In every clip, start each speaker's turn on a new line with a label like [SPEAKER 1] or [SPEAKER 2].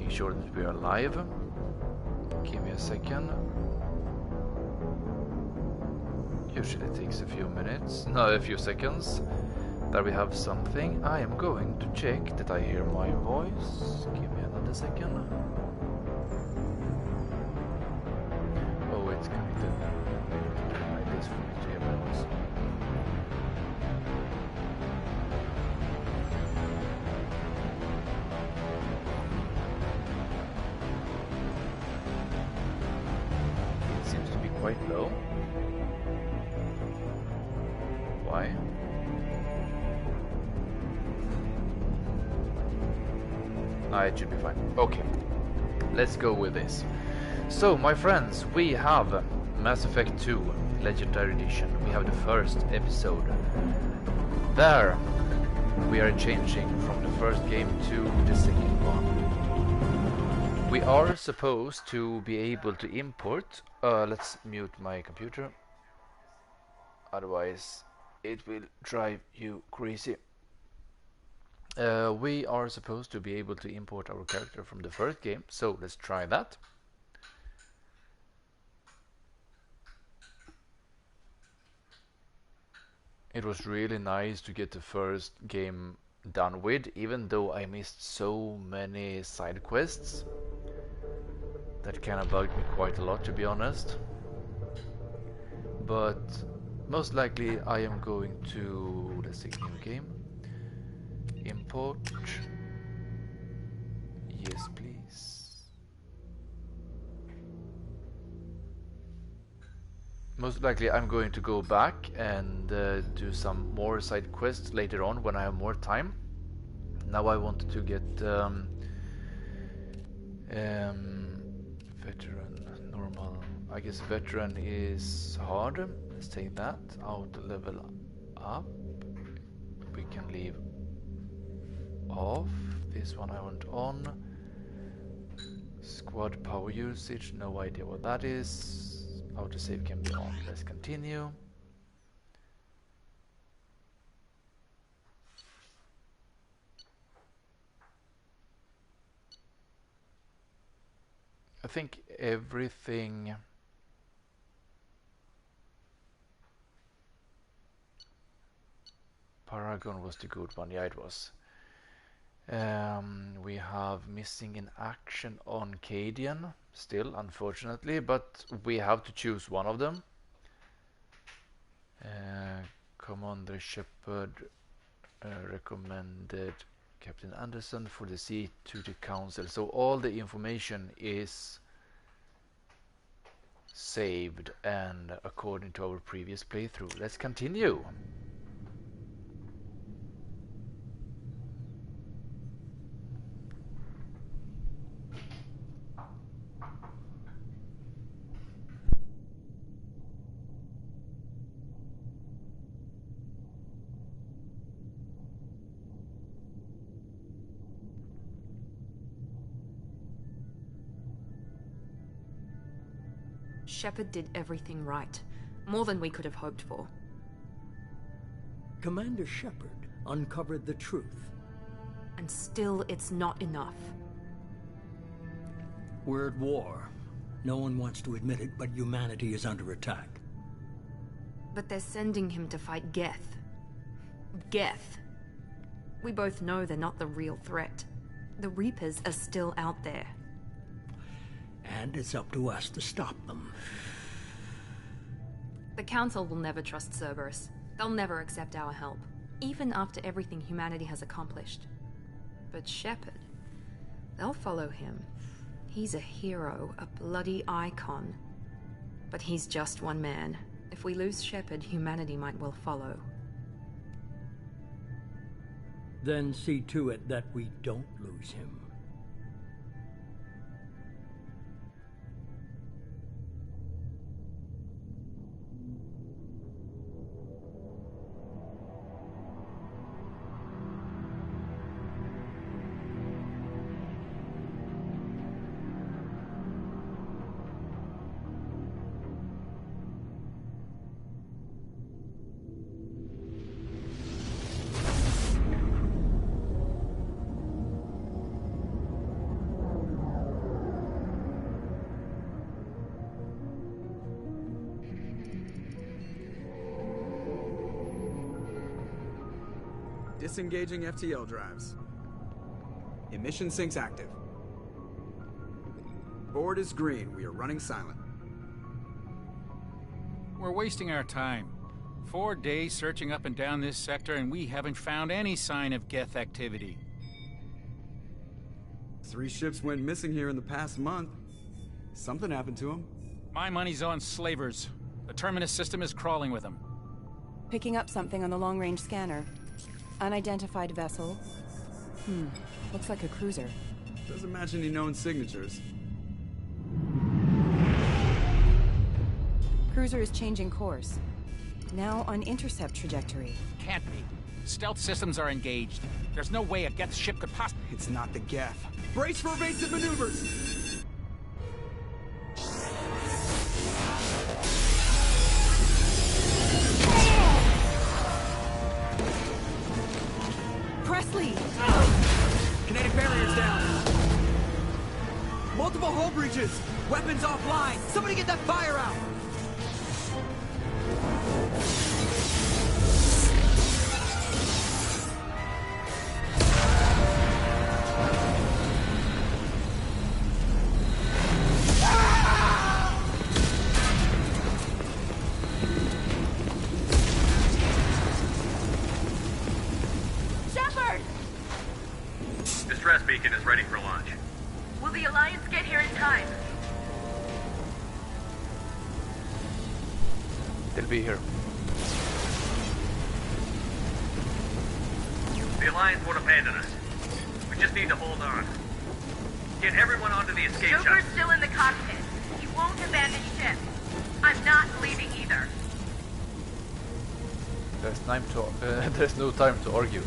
[SPEAKER 1] making sure that we are live. Give me a second. Usually it takes a few minutes, no, a few seconds. There we have something. I am going to check that I hear my voice. Give me another second. Oh, it's connected like this for me to hear my voice. It seems to be quite low. Why? It should be fine. Okay, let's go with this. So, my friends, we have Mass Effect 2 Legendary Edition. We have the first episode. There, we are changing from the first game to the second one. We are supposed to be able to import. Let's mute my computer. Otherwise, it will drive you crazy. We are supposed to be able to import our character from the first game, so let's try that. It was really nice to get the first game done with, even though I missed so many side quests. That kind of bugged me quite a lot, to be honest. But most likely I am going to, let's see, new game. Import. Yes, please. Most likely I'm going to go back and do some more side quests later on when I have more time. Now I wanted to get veteran, normal. I guess veteran is hard. Let's take that. Auto level up. We can leave off. This one I want on. Squad power usage, no idea what that is. Autosave can be on. Let's continue. I think everything Paragon was the good one. Yeah, it was. We have missing in action on Cadian still, unfortunately, but we have to choose one of them. Commander Shepard recommended Captain Anderson for the seat to the council. So all the information is saved and according to our previous playthrough. Let's continue.
[SPEAKER 2] Shepard did everything right. More than we could have hoped for.
[SPEAKER 3] Commander Shepard uncovered the truth.
[SPEAKER 2] And still, it's not enough.
[SPEAKER 3] We're at war. No one wants to admit it, but humanity is under attack.
[SPEAKER 2] But they're sending him to fight Geth. Geth. We both know they're not the real threat. The Reapers are still out there.
[SPEAKER 3] And it's up to us to stop them.
[SPEAKER 2] The Council will never trust Cerberus. They'll never accept our help, even after everything humanity has accomplished. But Shepard, they'll follow him. He's a hero, a bloody icon. But he's just one man. If we lose Shepard, humanity might well follow.
[SPEAKER 3] Then see to it that we don't lose him.
[SPEAKER 4] Disengaging FTL drives. Emission sinks active. Board is green. We are running silent.
[SPEAKER 5] We're wasting our time. 4 days searching up and down this sector, and we haven't found any sign of Geth activity.
[SPEAKER 4] 3 ships went missing here in the past month. Something happened to them.
[SPEAKER 5] My money's on slavers. The Terminus system is crawling with them.
[SPEAKER 6] Picking up something on the long-range scanner. Unidentified vessel. Looks like a cruiser.
[SPEAKER 4] Doesn't match any known signatures.
[SPEAKER 6] Cruiser is changing course. Now on intercept trajectory.
[SPEAKER 5] Can't be. Stealth systems are engaged. There's no way a Geth ship could possibly...
[SPEAKER 4] It's not the Geth. Brace for evasive maneuvers!
[SPEAKER 6] Presley!
[SPEAKER 4] Kinetic barriers down! Multiple hull breaches! Weapons offline! Somebody get that fire out!
[SPEAKER 7] Distress beacon is ready for launch.
[SPEAKER 8] Will the Alliance get here in time?
[SPEAKER 1] They'll be here.
[SPEAKER 7] The Alliance won't abandon us. We just need to hold on. Get everyone onto the escape shuttle.
[SPEAKER 8] Joker's still in the cockpit. He won't abandon ship. I'm not leaving either.
[SPEAKER 1] There's no time to argue.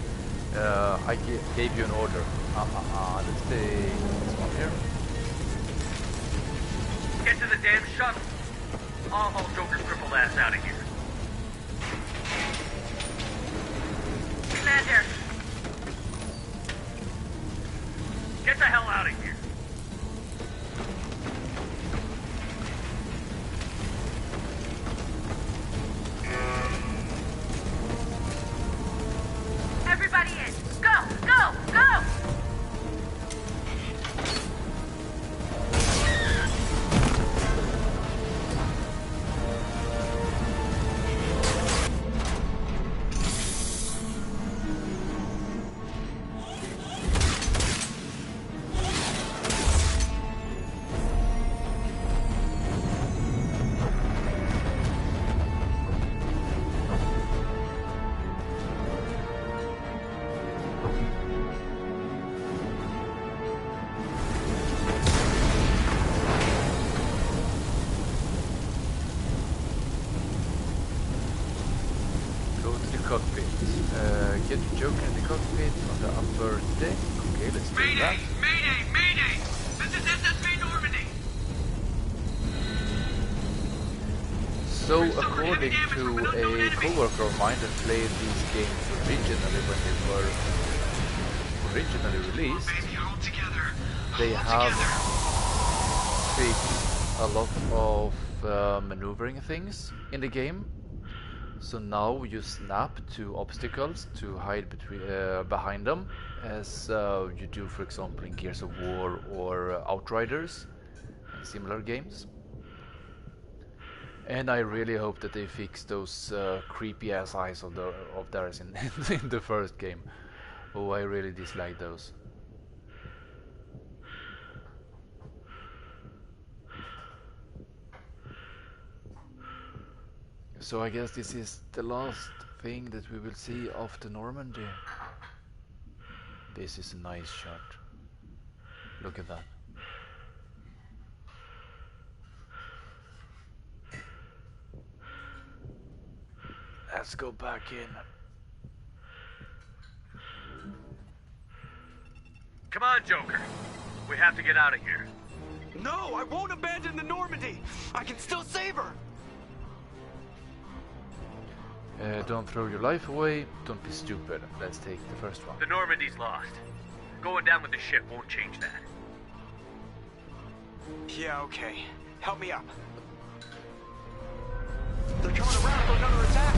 [SPEAKER 1] I gave you an order. Let's take this one here.
[SPEAKER 7] Get to the damn shuttle. I'll haul Joker's crippled ass out of here.
[SPEAKER 8] Commander,
[SPEAKER 7] Get the hell out of here.
[SPEAKER 8] everybody in. Go, go, go!
[SPEAKER 1] Cockpit. Get Joker in the cockpit on the upper deck. Okay, let's do that.
[SPEAKER 7] Mayday! Mayday! This is SSV Normandy!
[SPEAKER 1] So, according to a co-worker of mine that played these games originally when they were originally released, they have fixed a lot of maneuvering things in the game. So now you snap to obstacles to hide behind them, as you do, for example, in Gears of War or Outriders and similar games. And I really hope that they fix those creepy ass eyes of theirs in the first game. Oh, I really dislike those. So I guess this is the last thing that we will see of the Normandy. This is a nice shot. Look at that. Let's go back in.
[SPEAKER 7] Come on, Joker. We have to get out of here.
[SPEAKER 4] No, I won't abandon the Normandy! I can still save her!
[SPEAKER 1] Don't throw your life away, don't be stupid. Let's take the first one.
[SPEAKER 7] The Normandy's lost. Going down with the ship won't change that.
[SPEAKER 4] Yeah, okay. Help me up. They're coming around for another attack!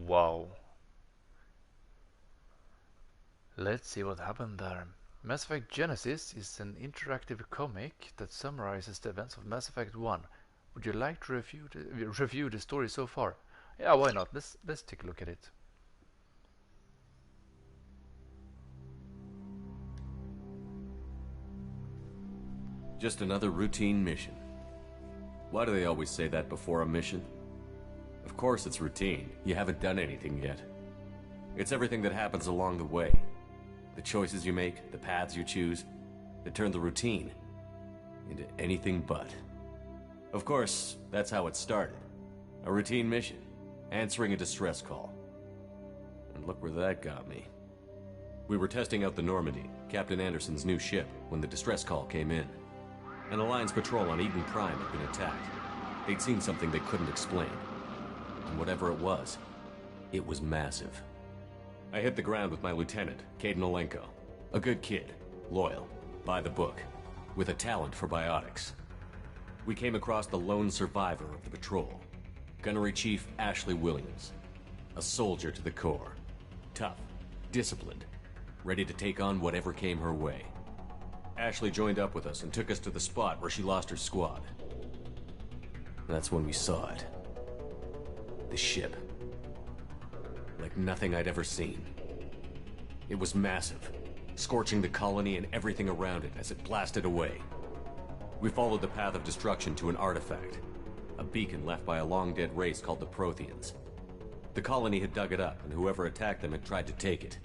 [SPEAKER 1] Wow. Let's see what happened there. Mass Effect Genesis is an interactive comic that summarizes the events of Mass Effect 1. Would you like to review the story so far? Yeah, why not? Let's take a look at it.
[SPEAKER 9] Just another routine mission. Why do they always say that before a mission? Of course it's routine. You haven't done anything yet. It's everything that happens along the way. The choices you make, the paths you choose, that turn the routine into anything but. Of course, that's how it started. A routine mission, answering a distress call. And look where that got me. We were testing out the Normandy, Captain Anderson's new ship, when the distress call came in. An Alliance patrol on Eden Prime had been attacked. They'd seen something they couldn't explain. And whatever it was massive. I hit the ground with my lieutenant, Kaidan Olenko. A good kid, loyal, by the book, with a talent for biotics. We came across the lone survivor of the patrol, Gunnery Chief Ashley Williams. A soldier to the core. Tough, disciplined, ready to take on whatever came her way. Ashley joined up with us and took us to the spot where she lost her squad. That's when we saw it. The ship. Like nothing I'd ever seen. It was massive, scorching the colony and everything around it as it blasted away. We followed the path of destruction to an artifact, a beacon left by a long-dead race called the Protheans. The colony had dug it up, and whoever attacked them had tried to take it.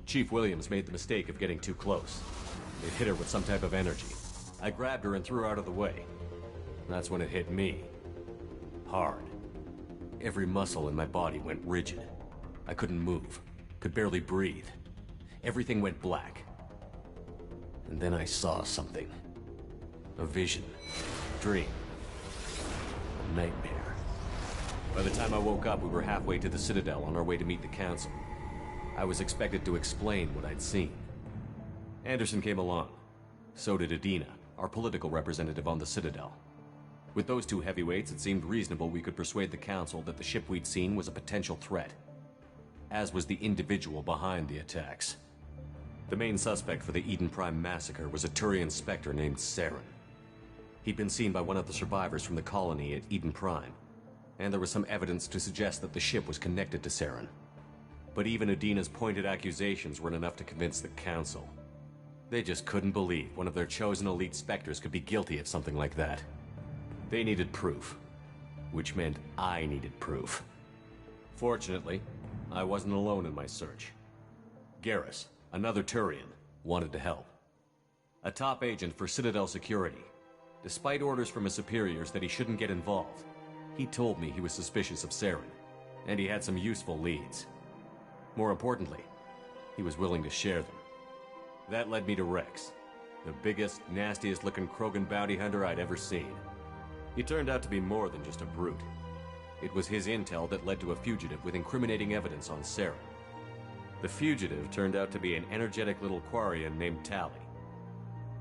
[SPEAKER 9] Chief Williams made the mistake of getting too close. It hit her with some type of energy. I grabbed her and threw her out of the way. That's when it hit me. Hard. Every muscle in my body went rigid. I couldn't move, could barely breathe. Everything went black. And then I saw something. A vision. A dream. A nightmare. By the time I woke up, we were halfway to the Citadel on our way to meet the Council. I was expected to explain what I'd seen. Anderson came along. So did Adina, our political representative on the Citadel. With those two heavyweights, it seemed reasonable we could persuade the Council that the ship we'd seen was a potential threat. As was the individual behind the attacks. The main suspect for the Eden Prime massacre was a Turian Spectre named Saren. He'd been seen by one of the survivors from the colony at Eden Prime, and there was some evidence to suggest that the ship was connected to Saren. But even Adina's pointed accusations weren't enough to convince the Council. They just couldn't believe one of their chosen elite Spectres could be guilty of something like that. They needed proof, which meant I needed proof. Fortunately, I wasn't alone in my search. Garrus, another Turian, wanted to help. A top agent for Citadel Security. Despite orders from his superiors that he shouldn't get involved, he told me he was suspicious of Saren, and he had some useful leads. More importantly, he was willing to share them. That led me to Rex, the biggest, nastiest-looking Krogan bounty hunter I'd ever seen. He turned out to be more than just a brute. It was his intel that led to a fugitive with incriminating evidence on Saren. The fugitive turned out to be an energetic little Quarian named Tali.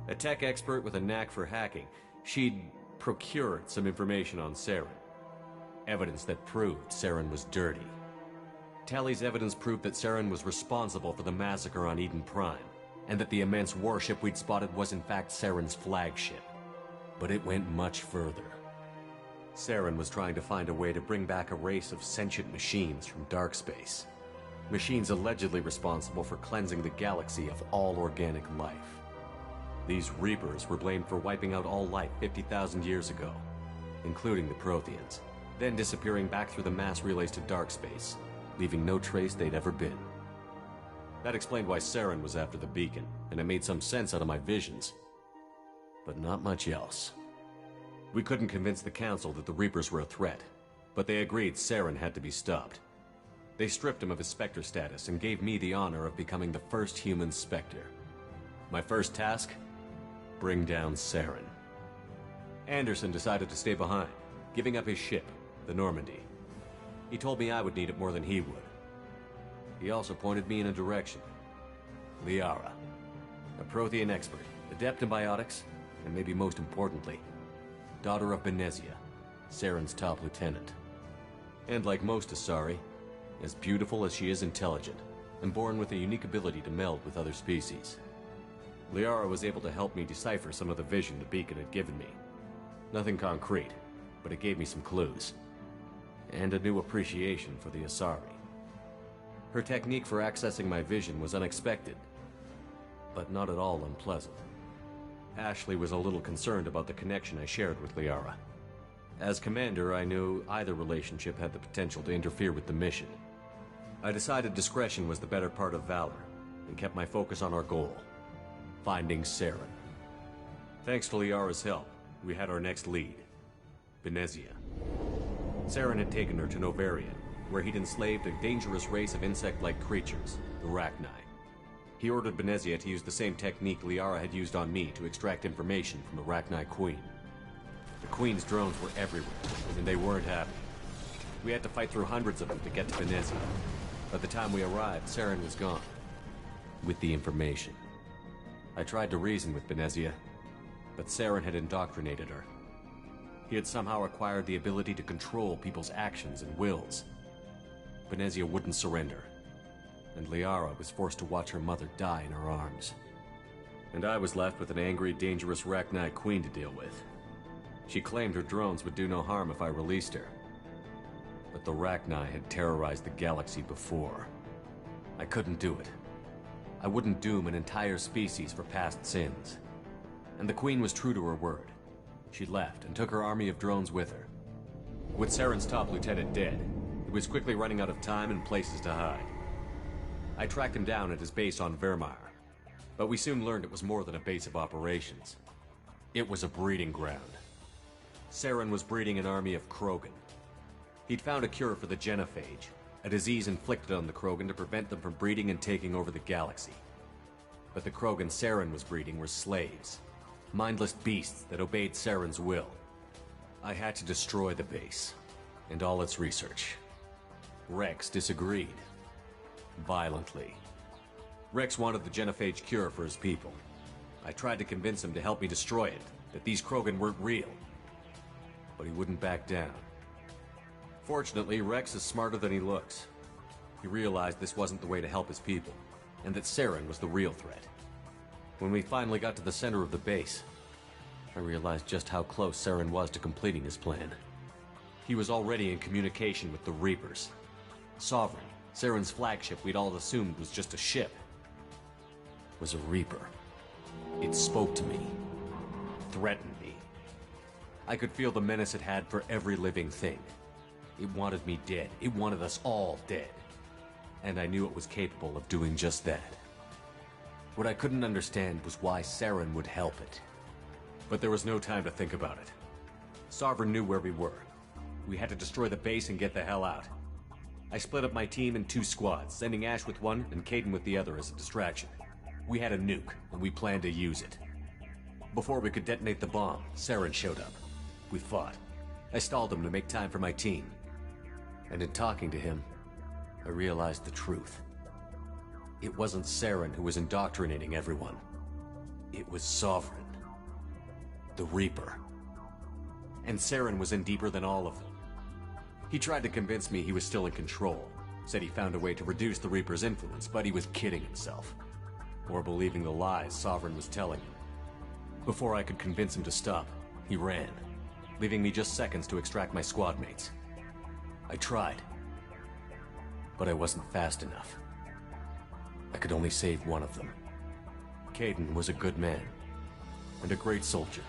[SPEAKER 9] A tech expert with a knack for hacking, she'd procured some information on Saren. Evidence that proved Saren was dirty. Tali's evidence proved that Saren was responsible for the massacre on Eden Prime, and that the immense warship we'd spotted was in fact Saren's flagship. But it went much further. Saren was trying to find a way to bring back a race of sentient machines from dark space. Machines allegedly responsible for cleansing the galaxy of all organic life. These Reapers were blamed for wiping out all life 50,000 years ago, including the Protheans, then disappearing back through the mass relays to dark space, leaving no trace they'd ever been. That explained why Saren was after the beacon, and it made some sense out of my visions. But not much else. We couldn't convince the Council that the Reapers were a threat, but they agreed Saren had to be stopped. They stripped him of his Spectre status and gave me the honor of becoming the first human Spectre. My first task? Bring down Saren. Anderson decided to stay behind, giving up his ship, the Normandy. He told me I would need it more than he would. He also pointed me in a direction. Liara, a Prothean expert, adept in biotics, and maybe most importantly, daughter of Benezia, Saren's top lieutenant. And like most Asari, as beautiful as she is intelligent, and born with a unique ability to meld with other species. Liara was able to help me decipher some of the vision the beacon had given me. Nothing concrete, but it gave me some clues. And a new appreciation for the Asari. Her technique for accessing my vision was unexpected, but not at all unpleasant. Ashley was a little concerned about the connection I shared with Liara. As commander, I knew either relationship had the potential to interfere with the mission. I decided discretion was the better part of valor, and kept my focus on our goal, finding Saren. Thanks to Liara's help, we had our next lead, Benezia. Saren had taken her to Novarian, where he'd enslaved a dangerous race of insect-like creatures, the Rachni. He ordered Benezia to use the same technique Liara had used on me to extract information from the Rachni Queen. The Queen's drones were everywhere, and they weren't happy. We had to fight through hundreds of them to get to Benezia. By the time we arrived, Saren was gone, with the information. I tried to reason with Benezia, but Saren had indoctrinated her. He had somehow acquired the ability to control people's actions and wills. Benezia wouldn't surrender, and Liara was forced to watch her mother die in her arms. And I was left with an angry, dangerous Rachni Queen to deal with. She claimed her drones would do no harm if I released her. But the Rachni had terrorized the galaxy before. I couldn't do it. I wouldn't doom an entire species for past sins. And the Queen was true to her word. She left and took her army of drones with her. With Saren's top lieutenant dead, he was quickly running out of time and places to hide. I tracked him down at his base on Vermeer, but we soon learned it was more than a base of operations. It was a breeding ground. Saren was breeding an army of Krogan. He'd found a cure for the genophage, a disease inflicted on the Krogan to prevent them from breeding and taking over the galaxy. But the Krogan Saren was breeding were slaves, mindless beasts that obeyed Saren's will. I had to destroy the base, and all its research. Rex disagreed. Violently. Rex wanted the genophage cure for his people. I tried to convince him to help me destroy it, that these Krogan weren't real. But he wouldn't back down. Fortunately, Rex is smarter than he looks. He realized this wasn't the way to help his people, and that Saren was the real threat. When we finally got to the center of the base, I realized just how close Saren was to completing his plan. He was already in communication with the Reapers. Sovereign, Saren's flagship we'd all assumed was just a ship, was a Reaper. It spoke to me, threatened me. I could feel the menace it had for every living thing. It wanted me dead. It wanted us all dead. And I knew it was capable of doing just that. What I couldn't understand was why Saren would help it. But there was no time to think about it. Sovereign knew where we were. We had to destroy the base and get the hell out. I split up my team in 2 squads, sending Ash with one and Kaidan with the other as a distraction. We had a nuke, and we planned to use it. Before we could detonate the bomb, Saren showed up. We fought. I stalled him to make time for my team. And in talking to him, I realized the truth. It wasn't Saren who was indoctrinating everyone. It was Sovereign. The Reaper. And Saren was in deeper than all of them. He tried to convince me he was still in control. Said he found a way to reduce the Reaper's influence, but he was kidding himself. Or believing the lies Sovereign was telling him. Before I could convince him to stop, he ran, leaving me just seconds to extract my squad mates. I tried, but I wasn't fast enough. I could only save one of them. Kaidan was a good man, and a great soldier.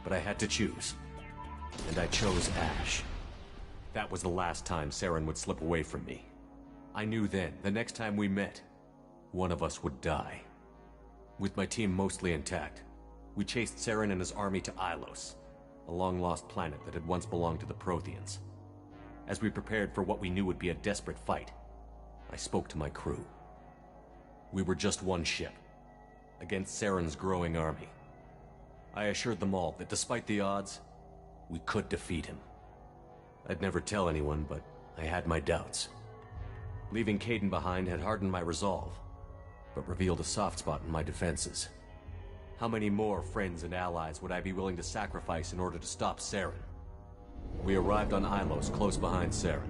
[SPEAKER 9] But I had to choose, and I chose Ash. That was the last time Saren would slip away from me. I knew then, the next time we met, one of us would die. With my team mostly intact, we chased Saren and his army to Ilos, a long-lost planet that had once belonged to the Protheans. As we prepared for what we knew would be a desperate fight, I spoke to my crew. We were just one ship, against Saren's growing army. I assured them all that despite the odds, we could defeat him. I'd never tell anyone, but I had my doubts. Leaving Kaidan behind had hardened my resolve, but revealed a soft spot in my defenses. How many more friends and allies would I be willing to sacrifice in order to stop Saren? We arrived on Ilos close behind Saren.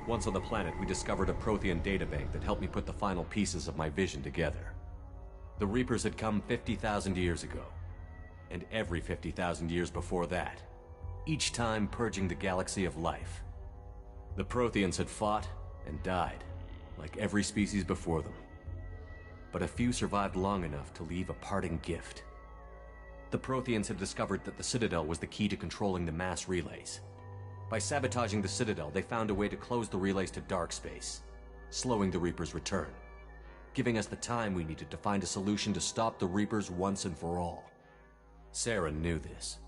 [SPEAKER 9] Once on the planet, we discovered a Prothean databank that helped me put the final pieces of my vision together. The Reapers had come 50,000 years ago, and every 50,000 years before that, each time purging the galaxy of life. The Protheans had fought and died, like every species before them. But a few survived long enough to leave a parting gift. The Protheans had discovered that the Citadel was the key to controlling the mass relays. By sabotaging the Citadel, they found a way to close the relays to dark space, slowing the Reapers' return, giving us the time we needed to find a solution to stop the Reapers once and for all. Saren knew this.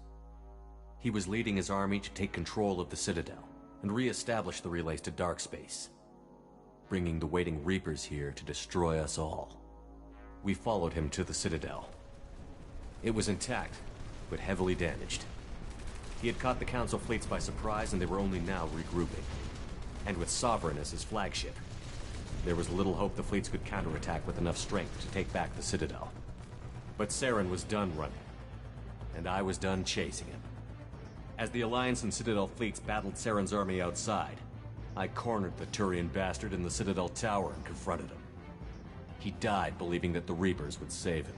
[SPEAKER 9] He was leading his army to take control of the Citadel and re-establish the relays to dark space, bringing the waiting Reapers here to destroy us all. We followed him to the Citadel. It was intact, but heavily damaged. He had caught the Council fleets by surprise, and they were only now regrouping. And with Sovereign as his flagship, there was little hope the fleets could counterattack with enough strength to take back the Citadel. But Saren was done running, and I was done chasing him. As the Alliance and Citadel fleets battled Saren's army outside, I cornered the Turian bastard in the Citadel tower and confronted him. He died believing that the Reapers would save him.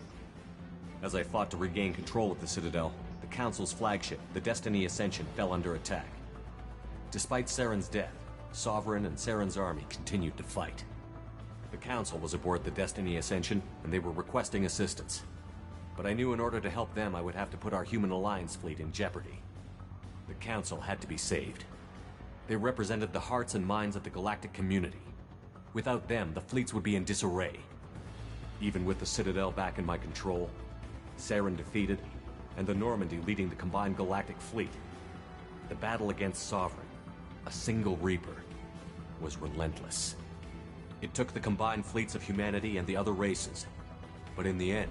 [SPEAKER 9] As I fought to regain control of the Citadel, the Council's flagship, the Destiny Ascension, fell under attack. Despite Saren's death, Sovereign and Saren's army continued to fight. The Council was aboard the Destiny Ascension, and they were requesting assistance. But I knew in order to help them, I would have to put our Human Alliance fleet in jeopardy. The Council had to be saved. They represented the hearts and minds of the galactic community. Without them, the fleets would be in disarray. Even with the Citadel back in my control, Saren defeated, and the Normandy leading the combined galactic fleet, the battle against Sovereign, a single Reaper, was relentless. It took the combined fleets of humanity and the other races, but in the end,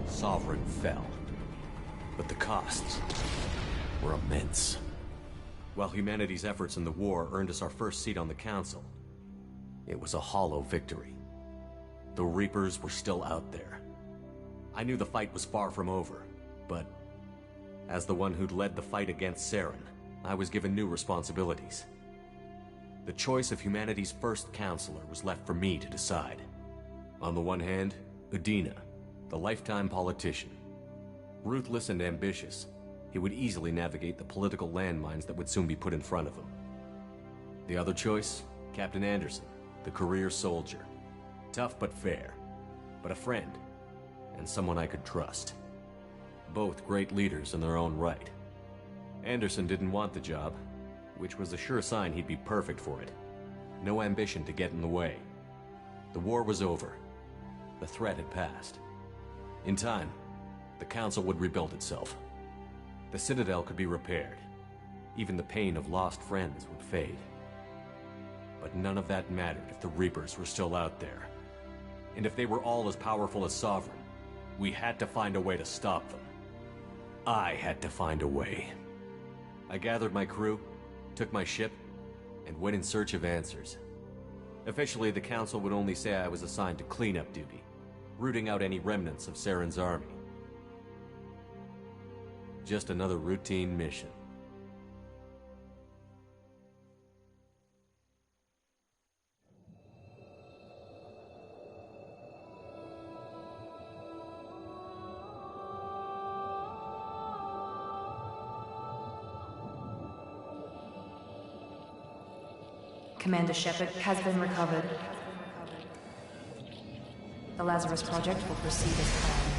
[SPEAKER 9] Sovereign fell. But the costs were immense. While humanity's efforts in the war earned us our first seat on the Council, it was a hollow victory. The Reapers were still out there. I knew the fight was far from over, but as the one who'd led the fight against Saren, I was given new responsibilities. The choice of humanity's first counselor was left for me to decide. On the one hand, Udina, the lifetime politician. Ruthless and ambitious, he would easily navigate the political landmines that would soon be put in front of him. The other choice, Captain Anderson, the career soldier. Tough but fair, but a friend, and someone I could trust. Both great leaders in their own right. Anderson didn't want the job, which was a sure sign he'd be perfect for it. No ambition to get in the way. The war was over. The threat had passed. In time, the Council would rebuild itself. The Citadel could be repaired. Even the pain of lost friends would fade. But none of that mattered if the Reapers were still out there. And if they were all as powerful as Sovereign, we had to find a way to stop them. I had to find a way. I gathered my crew, took my ship, and went in search of answers. Officially, the Council would only say I was assigned to cleanup duty, rooting out any remnants of Saren's army. Just another routine mission.
[SPEAKER 2] Commander Shepard has been recovered. The Lazarus Project will proceed as planned.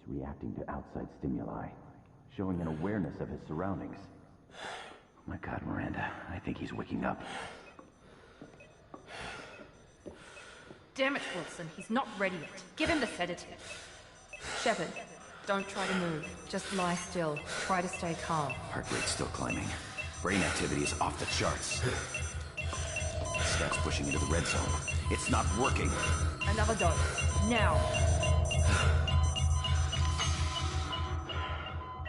[SPEAKER 10] reacting to outside stimuli, showing an awareness of his surroundings. Oh my God, Miranda, I think he's waking up.
[SPEAKER 2] Damn it, Wilson, he's not ready yet. Give him the sedative. Shepard, don't try to move. Just lie still. Try to stay calm.
[SPEAKER 10] Heart rate's still climbing. Brain activity is off the charts. Stats pushing into the red zone. It's not working.
[SPEAKER 2] Another dose. Now.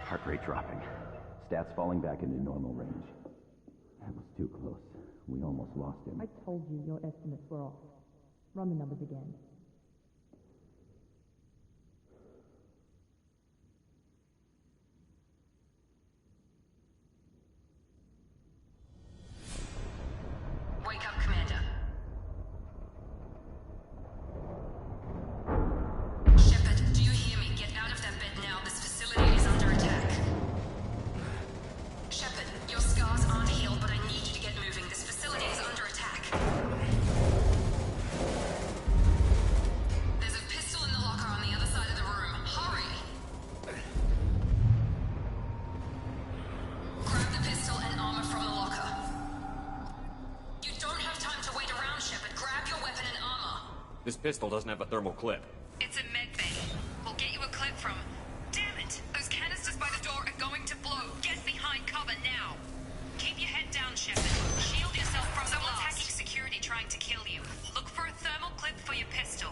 [SPEAKER 10] Heart rate dropping. Stats falling back into normal range. That was too close. We almost lost him.
[SPEAKER 11] I told you your estimates were off. Run the numbers again.
[SPEAKER 2] Wake up, Commander. Shepard, do you hear me? Get out of that bed now. This facility is under attack. Shepard, your scars aren't healed, but I need you to get moving. This facility is under attack. There's a pistol in the locker on the other side of the room. Hurry! Grab the pistol and armor from the locker. You don't have time to wait around, Shepard. Grab your weapon and armor.
[SPEAKER 9] This pistol doesn't have a thermal clip.
[SPEAKER 2] It's a med bay. We'll get you a clip from... Damn it! Those canisters by the door are going to blow. Get behind cover now. Keep your head down, Shepard. Shield yourself from someone hacking security trying to kill you. Look for a thermal clip for your pistol.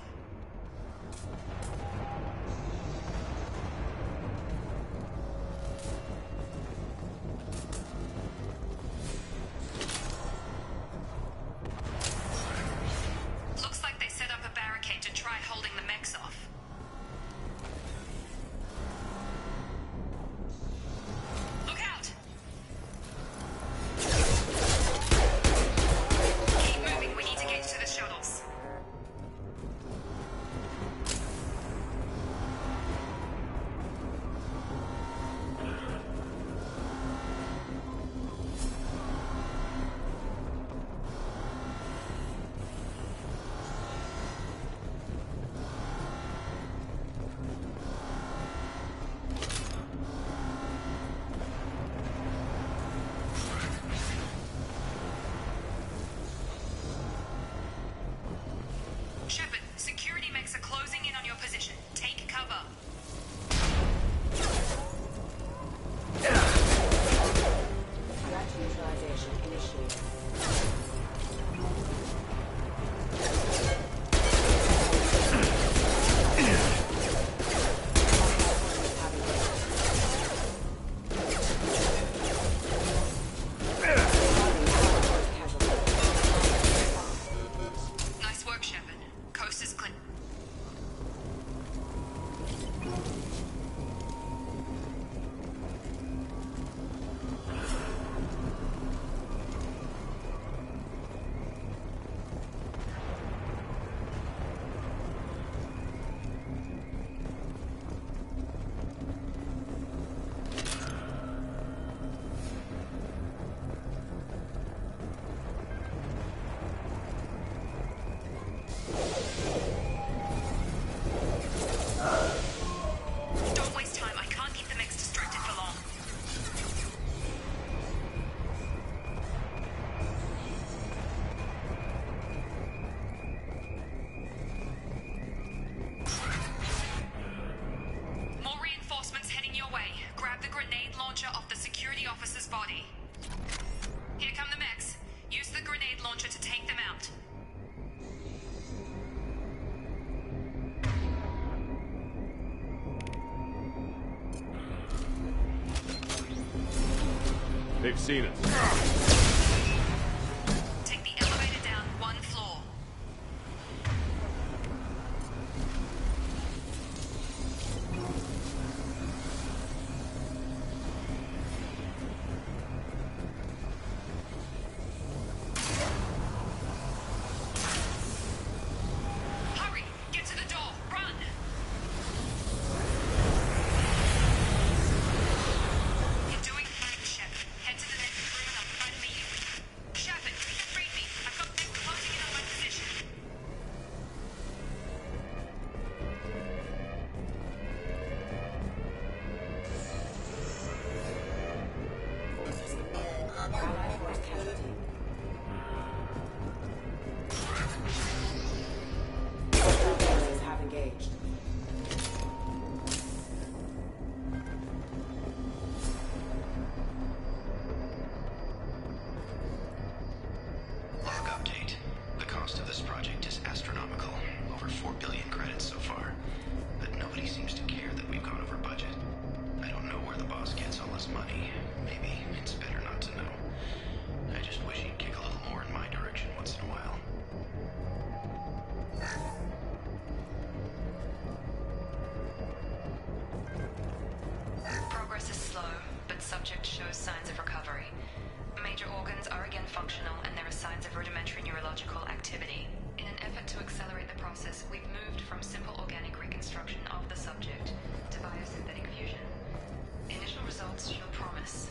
[SPEAKER 2] Looks like they set up a barricade to try holding the mechs off. Look out! Keep moving, we need to get to the shuttles. Shepard, security mechs are closing in on your position. Take cover.
[SPEAKER 6] Reactor neutralization initiated.
[SPEAKER 2] Nice work, Shepard. Coast is clear. Don't waste time. I can't keep the mechs distracted for long. More reinforcements heading your way. Grab the grenade launcher off the security officer's body. Here come the mechs. Use the grenade launcher to take them out.
[SPEAKER 9] They've seen us.
[SPEAKER 2] Take the elevator down one floor. Hurry! Get to the door! Run! You're doing fine, Shep. Head to the next room and I'll try to subject shows signs of recovery. Major organs are again functional, and there are signs of rudimentary neurological activity. In an effort to accelerate the process, we've moved from simple organic reconstruction of the subject to biosynthetic fusion. Initial results show promise.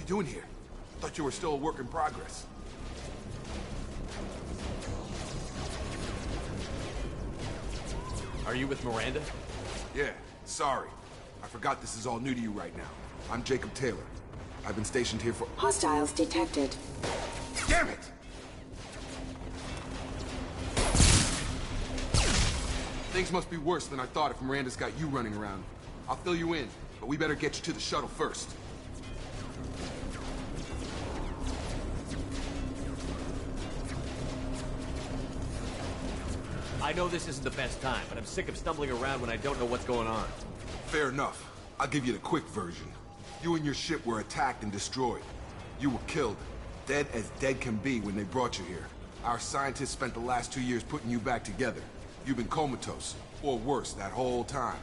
[SPEAKER 12] Doing here? Thought you were still a work in progress.
[SPEAKER 9] Are you with Miranda?
[SPEAKER 12] Yeah, sorry. I forgot this is all new to you right now. I'm Jacob Taylor. I've been stationed here for—
[SPEAKER 13] Hostiles detected.
[SPEAKER 12] Damn it! Things must be worse than I thought if Miranda's got you running around. I'll fill you in, but we better get you to the shuttle first.
[SPEAKER 9] I know this isn't the best time, but I'm sick of stumbling around when I don't know what's going on.
[SPEAKER 12] Fair enough. I'll give you the quick version. You and your ship were attacked and destroyed. You were killed. Dead as dead can be when they brought you here. Our scientists spent the last 2 years putting you back together. You've been comatose, or worse, that whole time.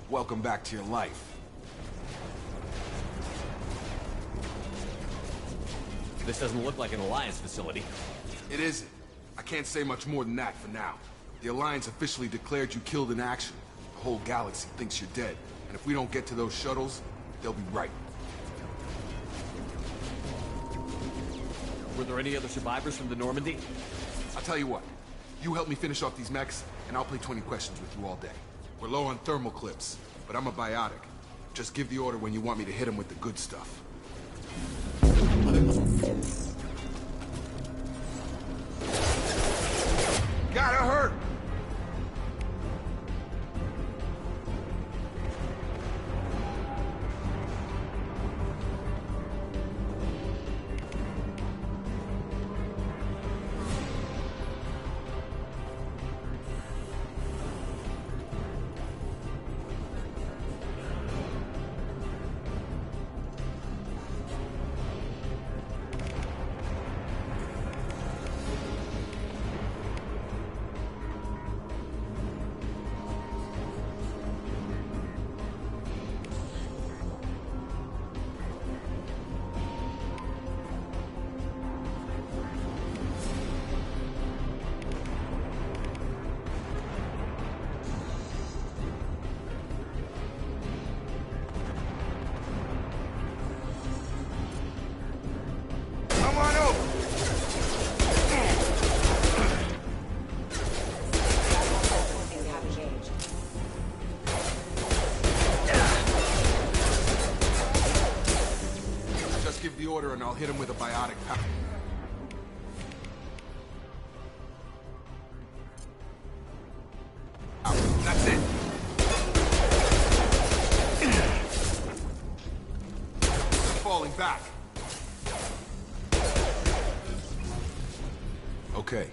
[SPEAKER 12] Welcome back to your life.
[SPEAKER 9] This doesn't look like an Alliance facility.
[SPEAKER 12] It isn't. I can't say much more than that for now. The Alliance officially declared you killed in action. The whole galaxy thinks you're dead. And if we don't get to those shuttles, they'll be right.
[SPEAKER 9] Were there any other survivors from the Normandy?
[SPEAKER 12] I'll tell you what. You help me finish off these mechs, and I'll play 20 questions with you all day. We're low on thermal clips, but I'm a biotic. Just give the order when you want me to hit them with the good stuff. Gotta hurt! Order and I'll hit him with a biotic power. That's it. Falling back. Okay.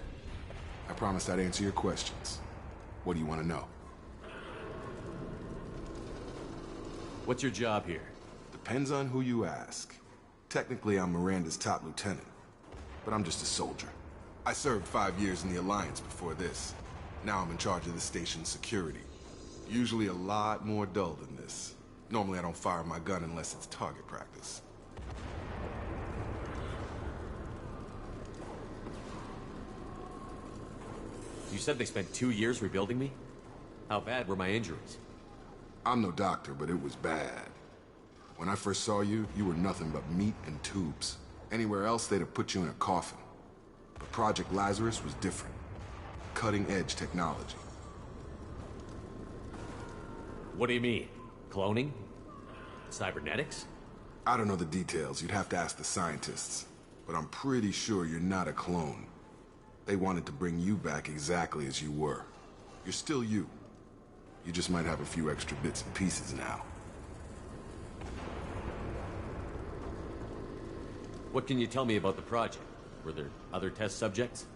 [SPEAKER 12] I promised I'd answer your questions. What do you want to know?
[SPEAKER 9] What's your job here?
[SPEAKER 12] Depends on who you ask. Technically, I'm Miranda's top lieutenant, but I'm just a soldier. I served 5 years in the Alliance before this. Now I'm in charge of the station's security. Usually a lot more dull than this. Normally I don't fire my gun unless it's target practice.
[SPEAKER 9] You said they spent 2 years rebuilding me? How bad were my injuries?
[SPEAKER 12] I'm no doctor, but it was bad. When I first saw you, you were nothing but meat and tubes. Anywhere else, they'd have put you in a coffin. But Project Lazarus was different. Cutting-edge technology.
[SPEAKER 9] What do you mean? Cloning? Cybernetics?
[SPEAKER 12] I don't know the details. You'd have to ask the scientists. But I'm pretty sure you're not a clone. They wanted to bring you back exactly as you were. You're still you. You just might have a few extra bits and pieces now.
[SPEAKER 9] What can you tell me about the project? Were there other test subjects?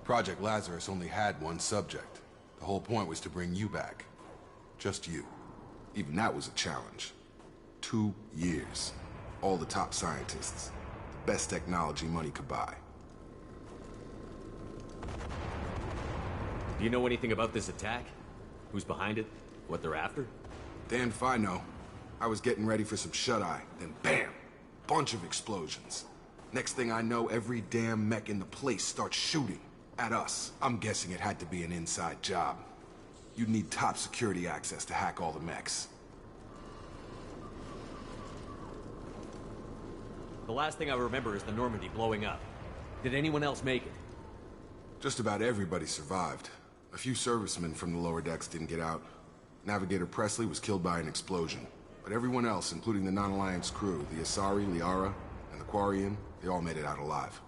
[SPEAKER 12] Project Lazarus only had one subject. The whole point was to bring you back. Just you. Even that was a challenge. 2 years. All the top scientists. The best technology money could buy.
[SPEAKER 9] Do you know anything about this attack? Who's behind it? What they're after?
[SPEAKER 12] Damn if I know. I was getting ready for some shut-eye, then bam! Bunch of explosions. Next thing I know, every damn mech in the place starts shooting. At us. I'm guessing it had to be an inside job. You'd need top security access to hack all the mechs.
[SPEAKER 9] The last thing I remember is the Normandy blowing up. Did anyone else make it?
[SPEAKER 12] Just about everybody survived. A few servicemen from the lower decks didn't get out. Navigator Presley was killed by an explosion. But everyone else, including the non-Alliance crew, the Asari, Liara, and the Quarian, they all made it out alive.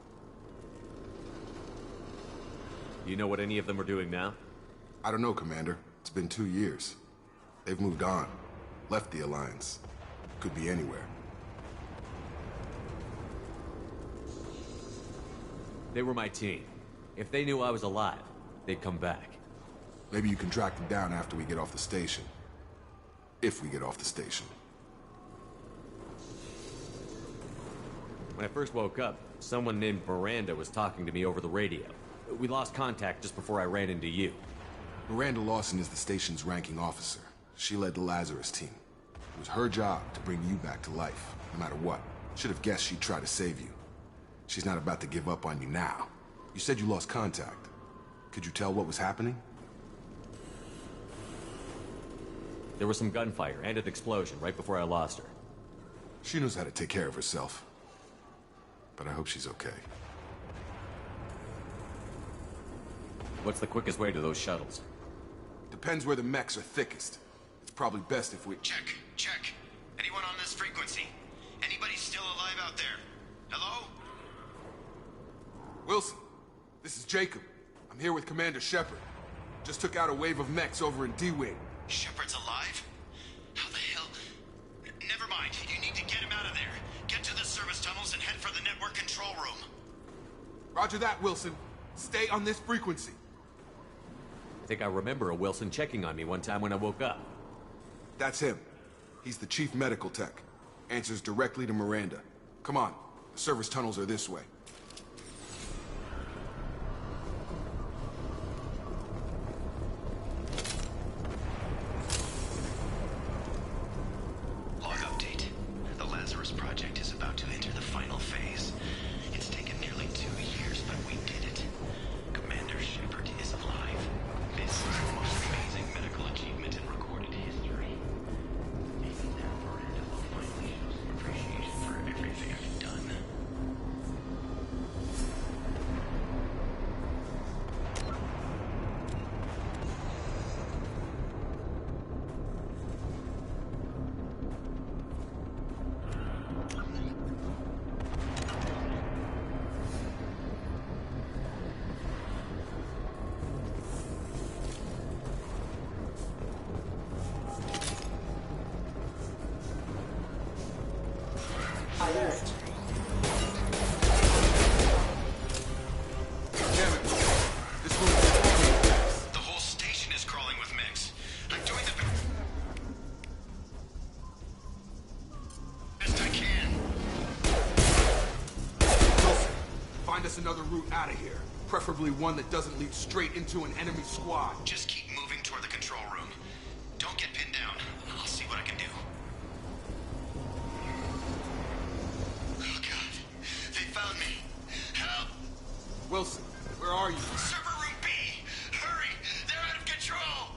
[SPEAKER 9] Do you know what any of them are doing now?
[SPEAKER 12] I don't know, Commander. It's been 2 years. They've moved on. Left the Alliance. Could be anywhere.
[SPEAKER 9] They were my team. If they knew I was alive, they'd come back.
[SPEAKER 12] Maybe you can track them down after we get off the station. If we get off the station.
[SPEAKER 9] When I first woke up, someone named Miranda was talking to me over the radio. We lost contact just before I ran into you.
[SPEAKER 12] Miranda Lawson is the station's ranking officer. She led the Lazarus team. It was her job to bring you back to life, no matter what. Should have guessed she'd try to save you. She's not about to give up on you now. You said you lost contact. Could you tell what was happening?
[SPEAKER 9] There was some gunfire and an explosion right before I lost her.
[SPEAKER 12] She knows how to take care of herself. But I hope she's okay.
[SPEAKER 9] What's the quickest way to those shuttles?
[SPEAKER 12] Depends where the mechs are thickest. It's probably best if we...
[SPEAKER 10] Check. Anyone on this frequency? Anybody still alive out there? Hello?
[SPEAKER 12] Wilson, this is Jacob. I'm here with Commander Shepard. Just took out a wave of mechs over in D-Wing.
[SPEAKER 10] Shepard's alive? How the hell? Never mind. You need to get him out of there. Get to the service tunnels and head for the network control room.
[SPEAKER 12] Roger that, Wilson. Stay on this frequency.
[SPEAKER 9] I think I remember a Wilson checking on me one time when I woke up.
[SPEAKER 12] That's him. He's the chief medical tech. Answers directly to Miranda. Come on. The service tunnels are this way.
[SPEAKER 10] Log update. The Lazarus Project is about to enter the final phase. It's taken nearly 2 years, but we did it. Commander Shepard is alive. This is the most amazing medical achievement in recorded history. Maybe now Miranda will finally show some appreciation for everything I've done. The whole station is crawling with mechs. I'm doing the best I can.
[SPEAKER 12] Wilson, find us another route out of here. Preferably one that doesn't lead straight into an enemy squad.
[SPEAKER 10] Just keep moving toward the control room. Don't get pinned down. I'll see what I can do. Oh God, they found me. Help!
[SPEAKER 12] Wilson, where are you?
[SPEAKER 10] Server room B! Hurry! They're out of control!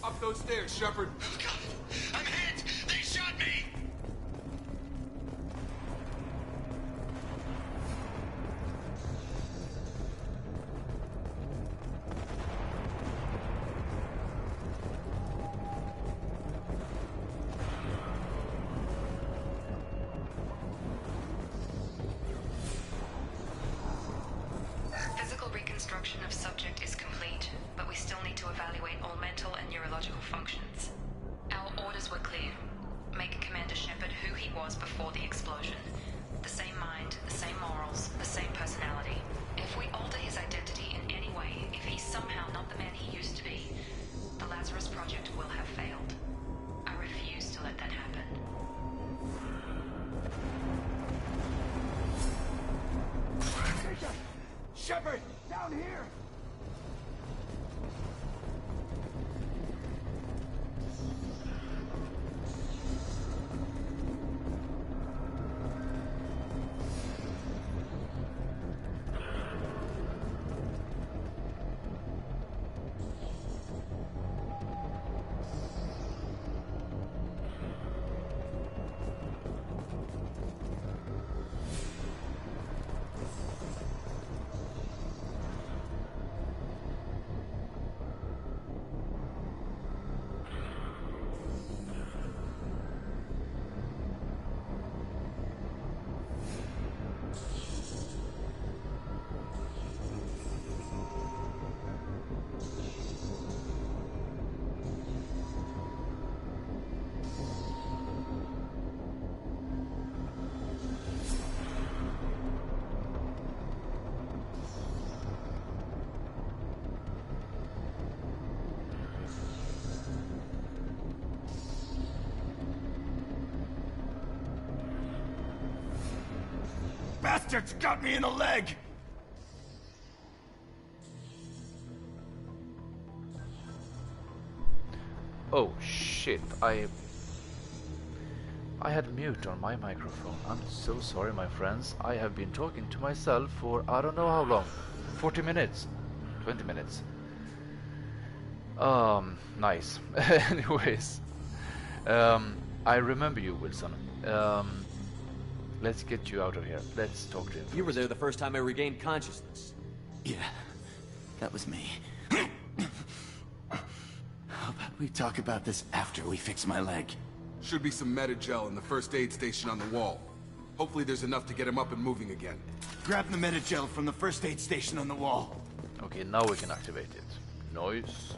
[SPEAKER 12] Up those stairs, Shepard.
[SPEAKER 10] Oh God, I'm hit! They shot me!
[SPEAKER 2] Reconstruction of subject is complete, but we still need to evaluate all mental and neurological functions. Our orders were clear. Make Commander Shepard who he was before the explosion. The same mind, the same morals, the same personality. If we alter his identity in any way, if he's somehow not the man he used to be, the Lazarus Project will have failed. I refuse to let that happen.
[SPEAKER 13] Shepard, down here! Bastards got me in the leg!
[SPEAKER 1] Oh shit, I had mute on my microphone. I'm so sorry, my friends. I have been talking to myself for I don't know how long. 40 minutes. 20 minutes. Nice. Anyways. I remember you, Wilson. Let's get you out of here. Let's talk to him.
[SPEAKER 14] You were there the first time I regained consciousness.
[SPEAKER 13] Yeah, that was me. How about we talk about this after we fix my leg?
[SPEAKER 12] Should be some Metagel in the first aid station on the wall. Hopefully there's enough to get him up and moving again.
[SPEAKER 13] Grab the Metagel from the first aid station on the wall.
[SPEAKER 1] Okay, now we can activate it. Noise.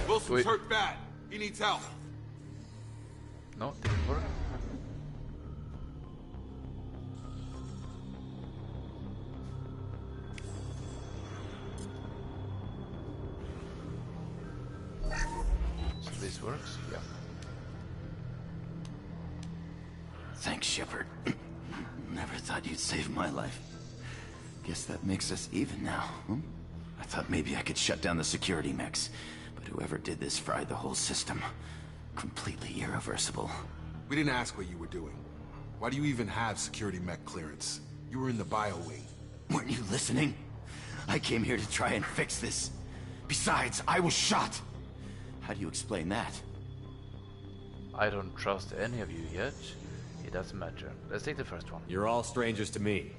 [SPEAKER 12] Wilson's hurt bad. He needs help.
[SPEAKER 1] No, didn't work. So this works? Yeah.
[SPEAKER 13] Thanks, Shepard. Never thought you'd save my life. Guess that makes us even now, hmm? I thought maybe I could shut down the security mechs, but whoever did this fried the whole system. Completely irreversible.
[SPEAKER 12] We didn't ask what you were doing. Why do you even have security mech clearance? You were in the bio wing.
[SPEAKER 13] Weren't you listening? I came here to try and fix this. Besides, I was shot. How do you explain that?
[SPEAKER 1] I don't trust any of you yet. It doesn't matter. Let's take the first one.
[SPEAKER 14] You're all strangers to me.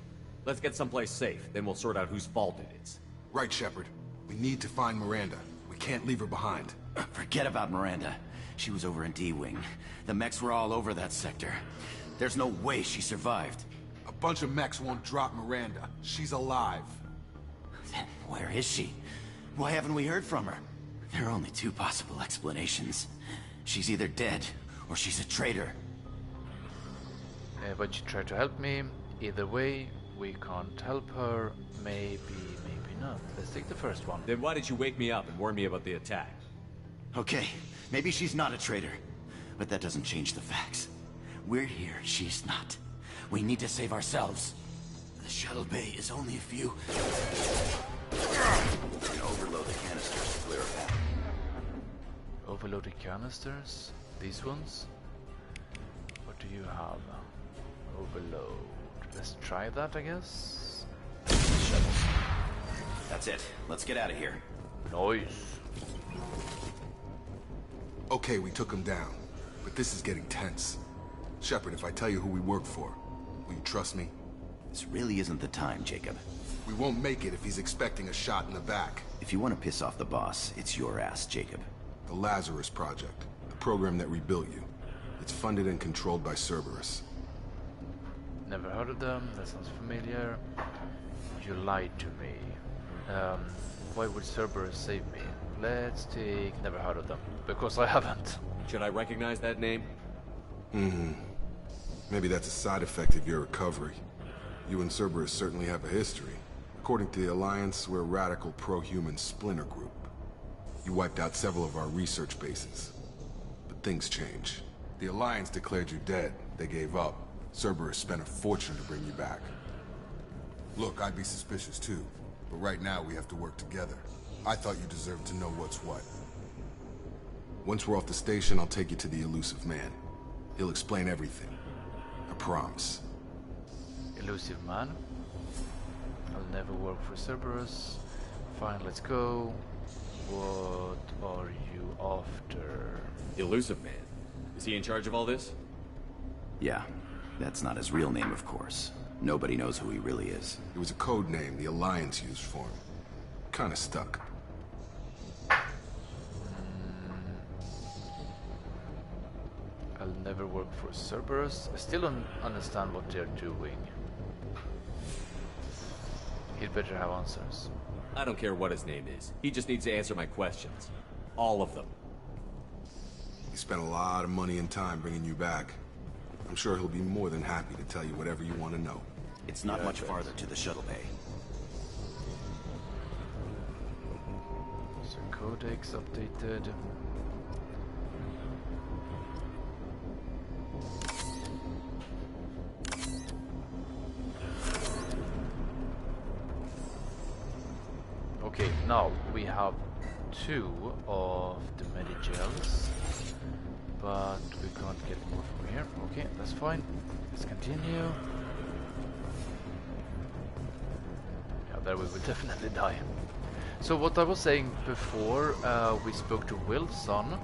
[SPEAKER 14] Let's get someplace safe, then we'll sort out whose fault it is.
[SPEAKER 12] Right, Shepard. We need to find Miranda. We can't leave her behind.
[SPEAKER 13] Forget about Miranda. She was over in D-Wing. The mechs were all over that sector. There's no way she survived.
[SPEAKER 12] A bunch of mechs won't drop Miranda. She's alive.
[SPEAKER 13] Then where is she? Why haven't we heard from her? There are only two possible explanations. She's either dead, or she's a traitor.
[SPEAKER 1] But she tried to help me. Either way, we can't help her. Maybe, maybe not. Let's take the first one.
[SPEAKER 14] Then why did you wake me up and warn me about the attack?
[SPEAKER 13] Okay, maybe she's not a traitor, but that doesn't change the facts. We're here, she's not. We need to save ourselves. The shuttle bay is only a few... And overload the canisters to clear a path.
[SPEAKER 1] Overloaded canisters? These ones? What do you have? Overload. Let's try that, I guess.
[SPEAKER 13] Shuttle. That's it. Let's get out of here.
[SPEAKER 1] Noise.
[SPEAKER 12] Okay, we took him down, but this is getting tense. Shepard, if I tell you who we work for, will you trust me?
[SPEAKER 13] This really isn't the time, Jacob.
[SPEAKER 12] We won't make it if he's expecting a shot in the back.
[SPEAKER 13] If you want to piss off the boss, it's your ass, Jacob.
[SPEAKER 12] The Lazarus Project, the program that rebuilt you. It's funded and controlled by Cerberus.
[SPEAKER 1] Never heard of them. That sounds familiar. You lied to me. Why would Cerberus save me? Let's take... Never heard of them. Because I haven't.
[SPEAKER 14] Should I recognize that name?
[SPEAKER 12] Maybe that's a side effect of your recovery. You and Cerberus certainly have a history. According to the Alliance, we're a radical pro-human splinter group. You wiped out several of our research bases. But things change. The Alliance declared you dead. They gave up. Cerberus spent a fortune to bring you back. Look, I'd be suspicious too. But right now we have to work together. I thought you deserved to know what's what. Once we're off the station, I'll take you to the Elusive Man. He'll explain everything. I promise.
[SPEAKER 1] Elusive Man? I'll never work for Cerberus. Fine, let's go. What are you after?
[SPEAKER 14] Elusive Man? Is he in charge of all this?
[SPEAKER 13] Yeah. That's not his real name, of course. Nobody knows who he really is.
[SPEAKER 12] It was a code name the Alliance used for him. Kinda stuck.
[SPEAKER 1] I'll never work for Cerberus. I still don't understand what they're doing. He'd better have answers.
[SPEAKER 14] I don't care what his name is. He just needs to answer my questions. All of them.
[SPEAKER 12] He spent a lot of money and time bringing you back. I'm sure he'll be more than happy to tell you whatever you want to know.
[SPEAKER 13] It's not much farther to the shuttle bay.
[SPEAKER 1] So codex updated. Okay, now we have 2 of the Medigels, but we can't get more from here. Okay, that's fine. Let's continue. Yeah, there we will definitely die. So what I was saying before we spoke to Wilson,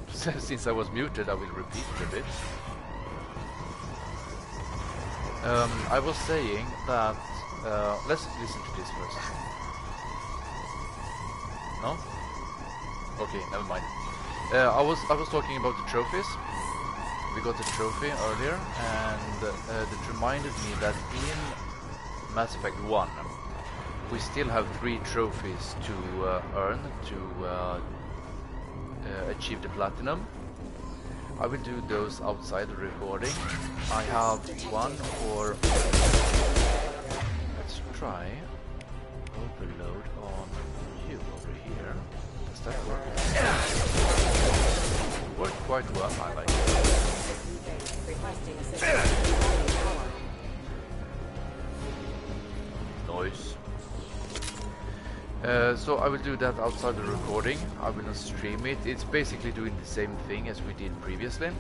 [SPEAKER 1] since I was muted, I will repeat it a bit. I was saying that let's listen to this first. No? Okay, never mind. I was talking about the trophies. We got a trophy earlier, and that reminded me that in Mass Effect 1 we still have 3 trophies to earn to achieve the platinum. I will do those outside the recording. I have one for... Let's try overload on you over here. Does that work? Worked quite well, I like it. Noise. So I will do that outside the recording. I will not stream it. It's basically doing the same thing as we did previously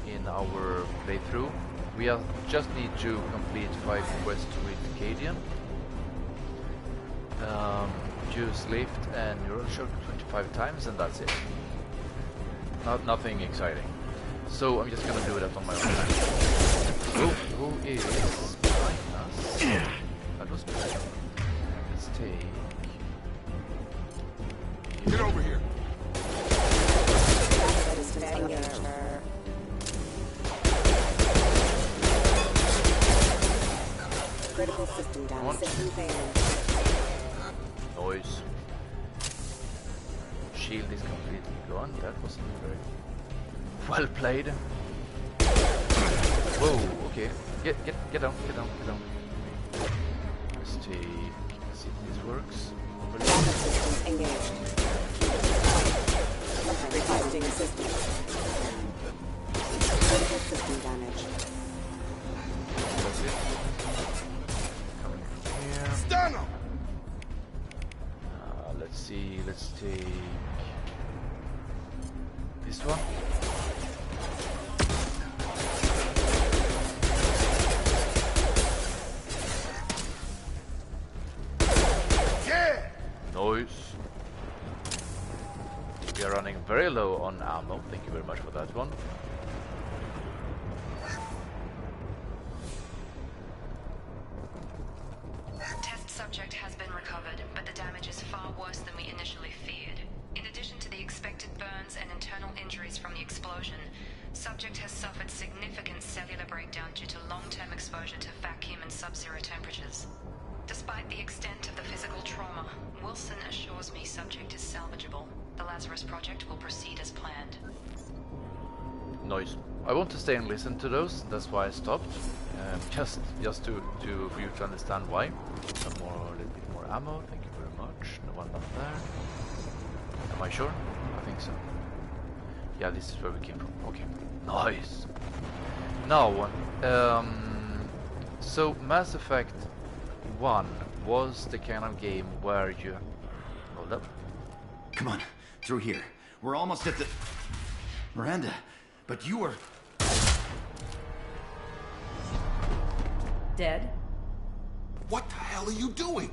[SPEAKER 1] in our playthrough. We just need to complete 5 quests with Cadian. Use lift and neural shock 25 times, and that's it. Nothing exciting. So I'm just gonna do that on my own time. Oh, who is behind us? That was good. Let's take...
[SPEAKER 12] Get over here.
[SPEAKER 15] Critical system down. System failing.
[SPEAKER 1] Noise. Shield is completely gone. That wasn't very well played. Whoa, okay. Get down. Let's see if this works.
[SPEAKER 15] Systems engaged. Requesting assistance. Critical system damage.
[SPEAKER 1] That's it. Coming from here.
[SPEAKER 12] Stun him!
[SPEAKER 1] Let's see, let's take this one.
[SPEAKER 12] Yeah!
[SPEAKER 1] Noise. We are running very low on ammo. Thank you very much for that one.
[SPEAKER 2] Test subject has been recovered, but the damage is far worse than we initially feared. In addition to the expected burns and internal injuries from the explosion, Subject has suffered significant cellular breakdown due to long-term exposure to vacuum and sub-zero temperatures. Despite the extent of the physical trauma, Wilson assures me subject is salvageable. The Lazarus Project will proceed as planned.
[SPEAKER 1] Nice. I want to stay and listen to those. That's why I stopped. Just for you to understand why. Some more, a little bit more ammo. Thank you very much. No one up there. Am I sure? I think so. Yeah, this is where we came from. Okay. Nice. Now, so Mass Effect 1 was the kind of game where you... Hold up.
[SPEAKER 13] Come on, through here. We're almost at the... Miranda, but you were...
[SPEAKER 6] Dead?
[SPEAKER 12] What the hell are you doing?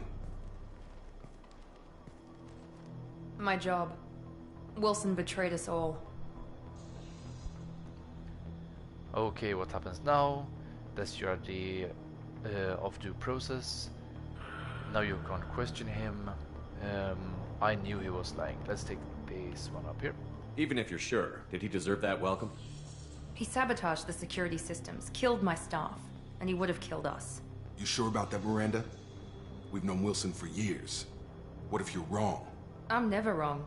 [SPEAKER 2] My job. Wilson betrayed us all.
[SPEAKER 1] Okay, what happens now? That's your idea of due process. Now you can't question him. I knew he was lying. Let's take this one up here.
[SPEAKER 9] Even if you're sure, did he deserve that welcome?
[SPEAKER 2] He sabotaged the security systems, killed my staff, and he would have killed us.
[SPEAKER 12] You sure about that, Miranda? We've known Wilson for years. What if you're wrong?
[SPEAKER 2] I'm never wrong.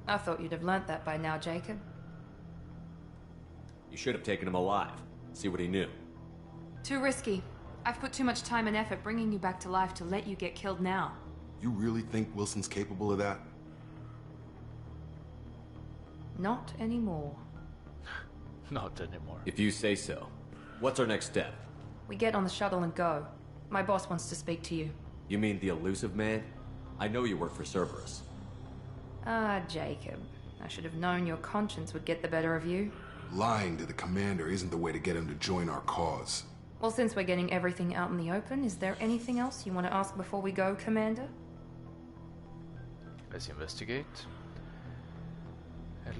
[SPEAKER 2] I thought you'd have learnt that by now, Jacob.
[SPEAKER 9] You should have taken him alive. See what he knew.
[SPEAKER 2] Too risky. I've put too much time and effort bringing you back to life to let you get killed now.
[SPEAKER 12] You really think Wilson's capable of that?
[SPEAKER 2] Not anymore.
[SPEAKER 1] Not anymore.
[SPEAKER 9] If you say so. What's our next step?
[SPEAKER 2] We get on the shuttle and go. My boss wants to speak to you.
[SPEAKER 9] You mean the Illusive Man? I know you work for Cerberus.
[SPEAKER 2] Ah, Jacob. I should have known your conscience would get the better of you.
[SPEAKER 12] Lying to the commander isn't the way to get him to join our cause.
[SPEAKER 2] Well, since we're getting everything out in the open, is there anything else you want to ask before we go, Commander?
[SPEAKER 1] Let's investigate.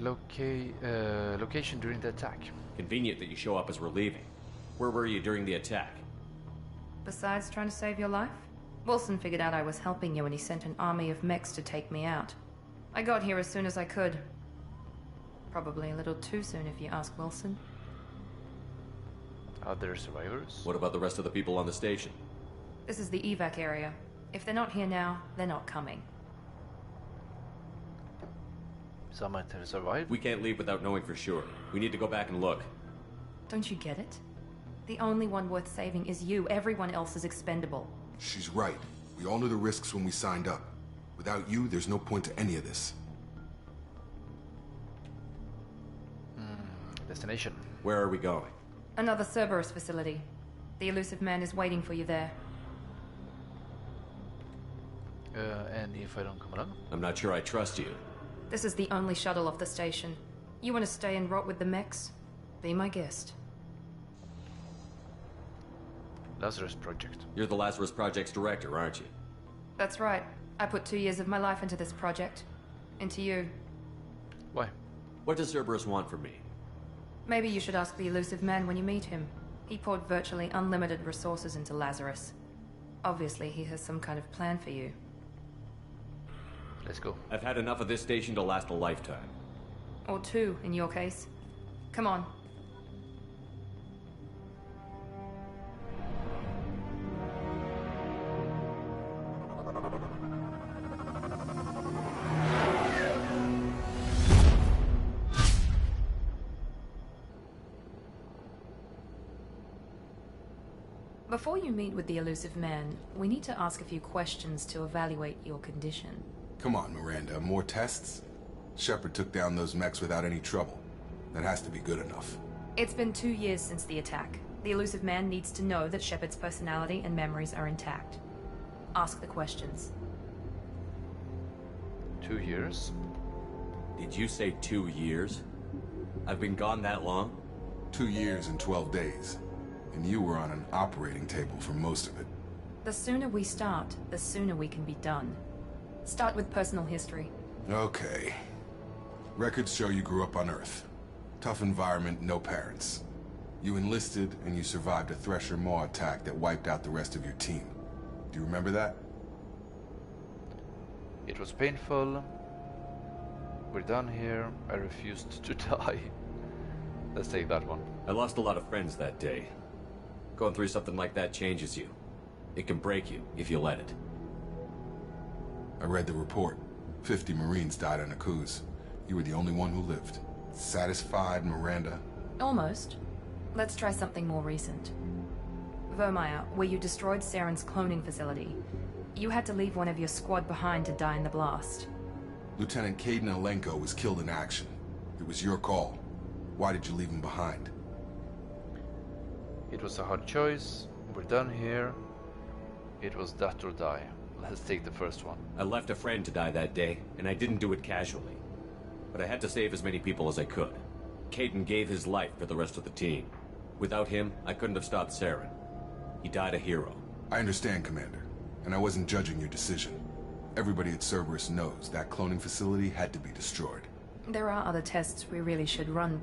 [SPEAKER 1] Location during the attack.
[SPEAKER 9] Convenient that you show up as we're leaving. Where were you during the attack?
[SPEAKER 2] Besides trying to save your life? Wilson figured out I was helping you and he sent an army of mechs to take me out. I got here as soon as I could. Probably a little too soon if you ask Wilson.
[SPEAKER 1] Are there survivors?
[SPEAKER 9] What about the rest of the people on the station?
[SPEAKER 2] This is the evac area. If they're not here now, they're not coming.
[SPEAKER 1] Some might have survived.
[SPEAKER 9] We can't leave without knowing for sure. We need to go back and look.
[SPEAKER 2] Don't you get it? The only one worth saving is you. Everyone else is expendable.
[SPEAKER 12] She's right. We all knew the risks when we signed up. Without you, there's no point to any of this.
[SPEAKER 1] Destination.
[SPEAKER 9] Where are we going?
[SPEAKER 2] Another Cerberus facility. The Illusive Man is waiting for you there.
[SPEAKER 1] And if I don't come along?
[SPEAKER 9] I'm not sure I trust you.
[SPEAKER 2] This is the only shuttle off the station. You want to stay and rot with the mechs? Be my guest.
[SPEAKER 1] Lazarus Project.
[SPEAKER 9] You're the Lazarus Project's director, aren't you?
[SPEAKER 2] That's right. I put 2 years of my life into this project. Into you.
[SPEAKER 1] Why?
[SPEAKER 9] What does Cerberus want from me?
[SPEAKER 2] Maybe you should ask the Illusive Man when you meet him. He poured virtually unlimited resources into Lazarus. Obviously, he has some kind of plan for you.
[SPEAKER 1] Let's go.
[SPEAKER 9] I've had enough of this station to last a lifetime.
[SPEAKER 2] Or 2, in your case. Come on. Before you meet with the Illusive Man, we need to ask a few questions to evaluate your condition.
[SPEAKER 12] Come on, Miranda. More tests? Shepard took down those mechs without any trouble. That has to be good enough.
[SPEAKER 2] It's been 2 years since the attack. The Illusive Man needs to know that Shepard's personality and memories are intact. Ask the questions.
[SPEAKER 1] 2 years?
[SPEAKER 9] Did you say 2 years? I've been gone that long?
[SPEAKER 12] 2 years and 12 days. And you were on an operating table for most of it.
[SPEAKER 2] The sooner we start, the sooner we can be done. Start with personal history.
[SPEAKER 12] Okay. Records show you grew up on Earth. Tough environment, no parents. You enlisted, and you survived a Thresher Maw attack that wiped out the rest of your team. Do you remember that?
[SPEAKER 1] It was painful. We're done here. I refused to die. Let's take that one.
[SPEAKER 9] I lost a lot of friends that day. Going through something like that changes you. It can break you if you let it.
[SPEAKER 12] I read the report. 50 Marines died on Akuz. You were the only one who lived. Satisfied, Miranda?
[SPEAKER 2] Almost. Let's try something more recent. Vermeer, where you destroyed Saren's cloning facility. You had to leave one of your squad behind to die in the blast.
[SPEAKER 12] Lieutenant Kaidan Alenko was killed in action. It was your call. Why did you leave him behind?
[SPEAKER 1] It was a hard choice. We're done here. It was that or die. Let's take the first one.
[SPEAKER 9] I left a friend to die that day, and I didn't do it casually. But I had to save as many people as I could. Kaidan gave his life for the rest of the team. Without him, I couldn't have stopped Saren. He died a hero.
[SPEAKER 12] I understand, Commander. And I wasn't judging your decision. Everybody at Cerberus knows that cloning facility had to be destroyed.
[SPEAKER 2] There are other tests we really should run.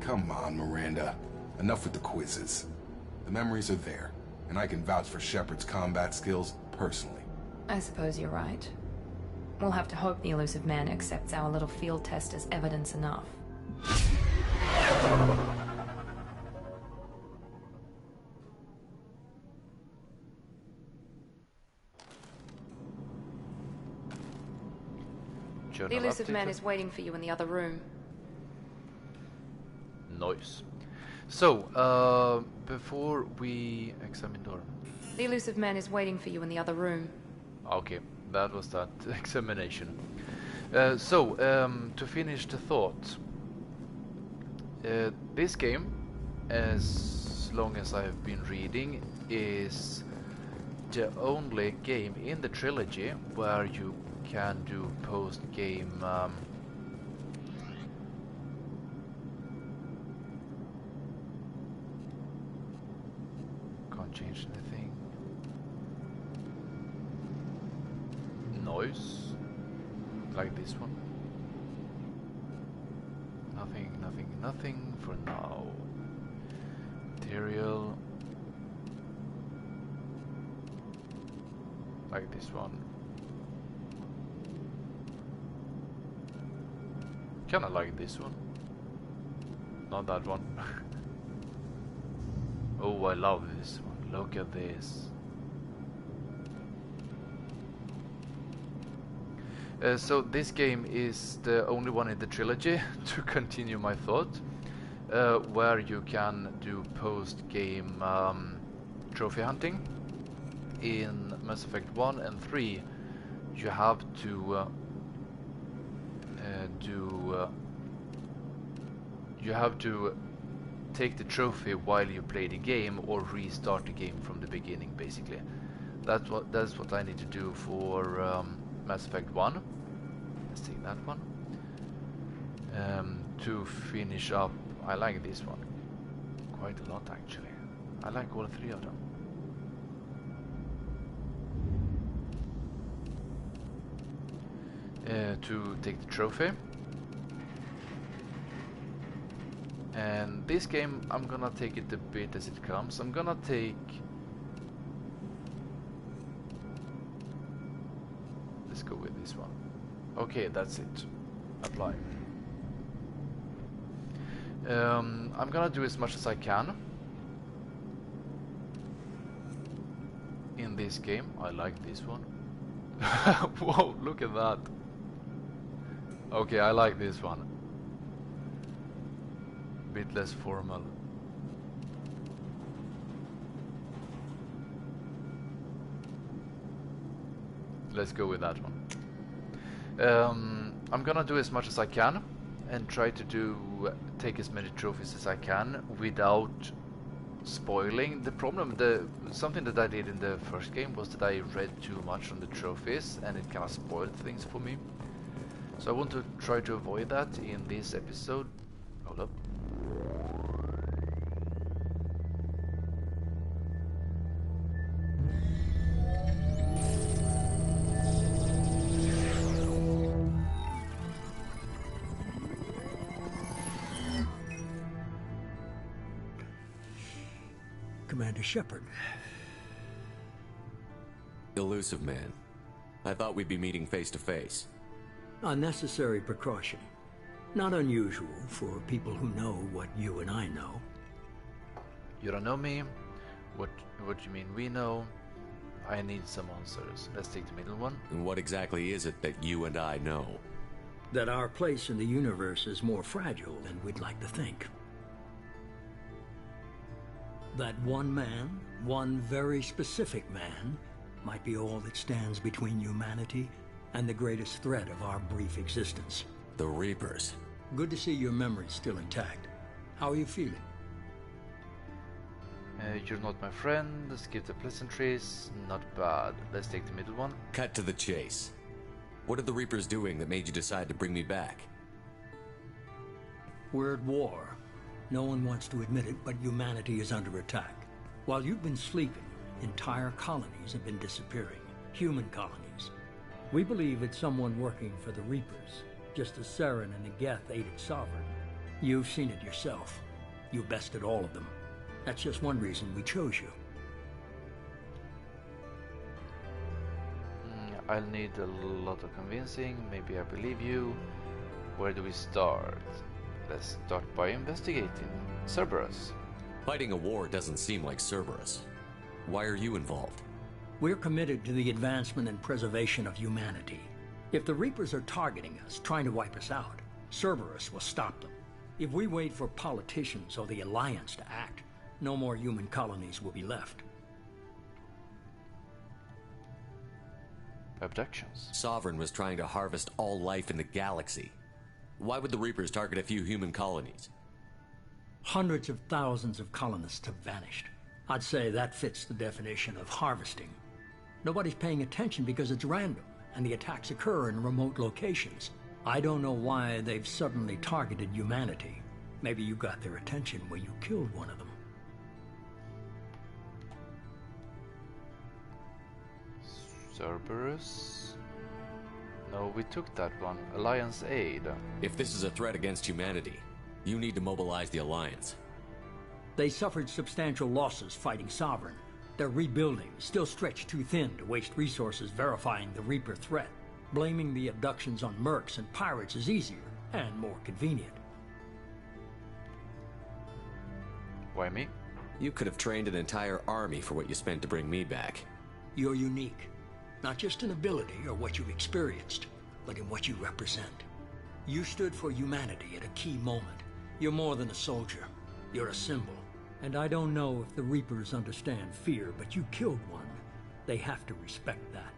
[SPEAKER 12] Come on, Miranda. Enough with the quizzes. The memories are there, and I can vouch for Shepard's combat skills personally.
[SPEAKER 2] I suppose you're right. We'll have to hope the Illusive Man accepts our little field test as evidence enough. The Illusive Man is waiting for you in the other room.
[SPEAKER 1] Nice. So, before we examine door.
[SPEAKER 2] The Illusive Man is waiting for you in the other room.
[SPEAKER 1] Okay, that was that examination. To finish the thought, this game, as long as I have been reading, is the only game in the trilogy where you can do post-game can't change anything. Noise, like this one. Nothing for now. Material, like this one. Kinda like this one. Not that one. Oh, I love this one. Look at this. So this game is the only one in the trilogy, to continue my thought, where you can do post-game trophy hunting. In Mass Effect 1 and 3 you have to take the trophy while you play the game, or restart the game from the beginning, basically. That's what I need to do for Mass Effect 1. Let's take that one. To finish up, I like this one quite a lot, actually. I like all three of them. To take the trophy. And this game, I'm gonna take it a bit as it comes. I'm gonna take... Let's go with this one. Okay, that's it. Apply. I'm gonna do as much as I can in this game. I like this one. Whoa, look at that. Okay, I like this one. Bit less formal. Let's go with that one. I'm gonna do as much as I can and try to take as many trophies as I can without spoiling. The problem, something that I did in the first game was that I read too much on the trophies and it kind of spoiled things for me. So I want to try to avoid that in this episode. Hold up.
[SPEAKER 3] Commander Shepard.
[SPEAKER 9] Illusive Man. I thought we'd be meeting face to face.
[SPEAKER 3] Unnecessary precaution. Not unusual for people who know what you and I know.
[SPEAKER 1] You don't know me? What do you mean we know? I need some answers. Let's take the middle one.
[SPEAKER 9] And what exactly is it that you and I know?
[SPEAKER 3] That our place in the universe is more fragile than we'd like to think. That one man, one very specific man, might be all that stands between humanity and the greatest threat of our brief existence.
[SPEAKER 9] The Reapers.
[SPEAKER 3] Good to see your memory's still intact. How are you feeling?
[SPEAKER 1] You're not my friend. Skip the pleasantries. Not bad. Let's take the middle one.
[SPEAKER 9] Cut to the chase. What are the Reapers doing that made you decide to bring me back?
[SPEAKER 3] We're at war. No one wants to admit it, but humanity is under attack. While you've been sleeping, entire colonies have been disappearing. Human colonies. We believe it's someone working for the Reapers, just as Saren and the Geth aided Sovereign. You've seen it yourself. You bested all of them. That's just one reason we chose you.
[SPEAKER 1] I'll need a lot of convincing. Maybe I believe you. Where do we start? Let's start by investigating Cerberus.
[SPEAKER 9] Fighting a war doesn't seem like Cerberus. Why are you involved?
[SPEAKER 3] We're committed to the advancement and preservation of humanity. If the Reapers are targeting us, trying to wipe us out, Cerberus will stop them. If we wait for politicians or the Alliance to act, no more human colonies will be left.
[SPEAKER 1] Abductions.
[SPEAKER 9] Sovereign was trying to harvest all life in the galaxy. Why would the Reapers target a few human colonies?
[SPEAKER 3] Hundreds of thousands of colonists have vanished. I'd say that fits the definition of harvesting. Nobody's paying attention because it's random, and the attacks occur in remote locations. I don't know why they've suddenly targeted humanity. Maybe you got their attention when you killed one of them.
[SPEAKER 1] Cerberus? No, we took that one. Alliance aid.
[SPEAKER 9] If this is a threat against humanity, you need to mobilize the Alliance.
[SPEAKER 3] They suffered substantial losses fighting Sovereign. They're rebuilding, still stretched too thin to waste resources verifying the Reaper threat. Blaming the abductions on mercs and pirates is easier and more convenient.
[SPEAKER 1] Why me?
[SPEAKER 9] You could have trained an entire army for what you spent to bring me back.
[SPEAKER 3] You're unique. Not just in ability or what you've experienced, but in what you represent. You stood for humanity at a key moment. You're more than a soldier. You're a symbol. And I don't know if the Reapers understand fear, but you killed one. They have to respect that.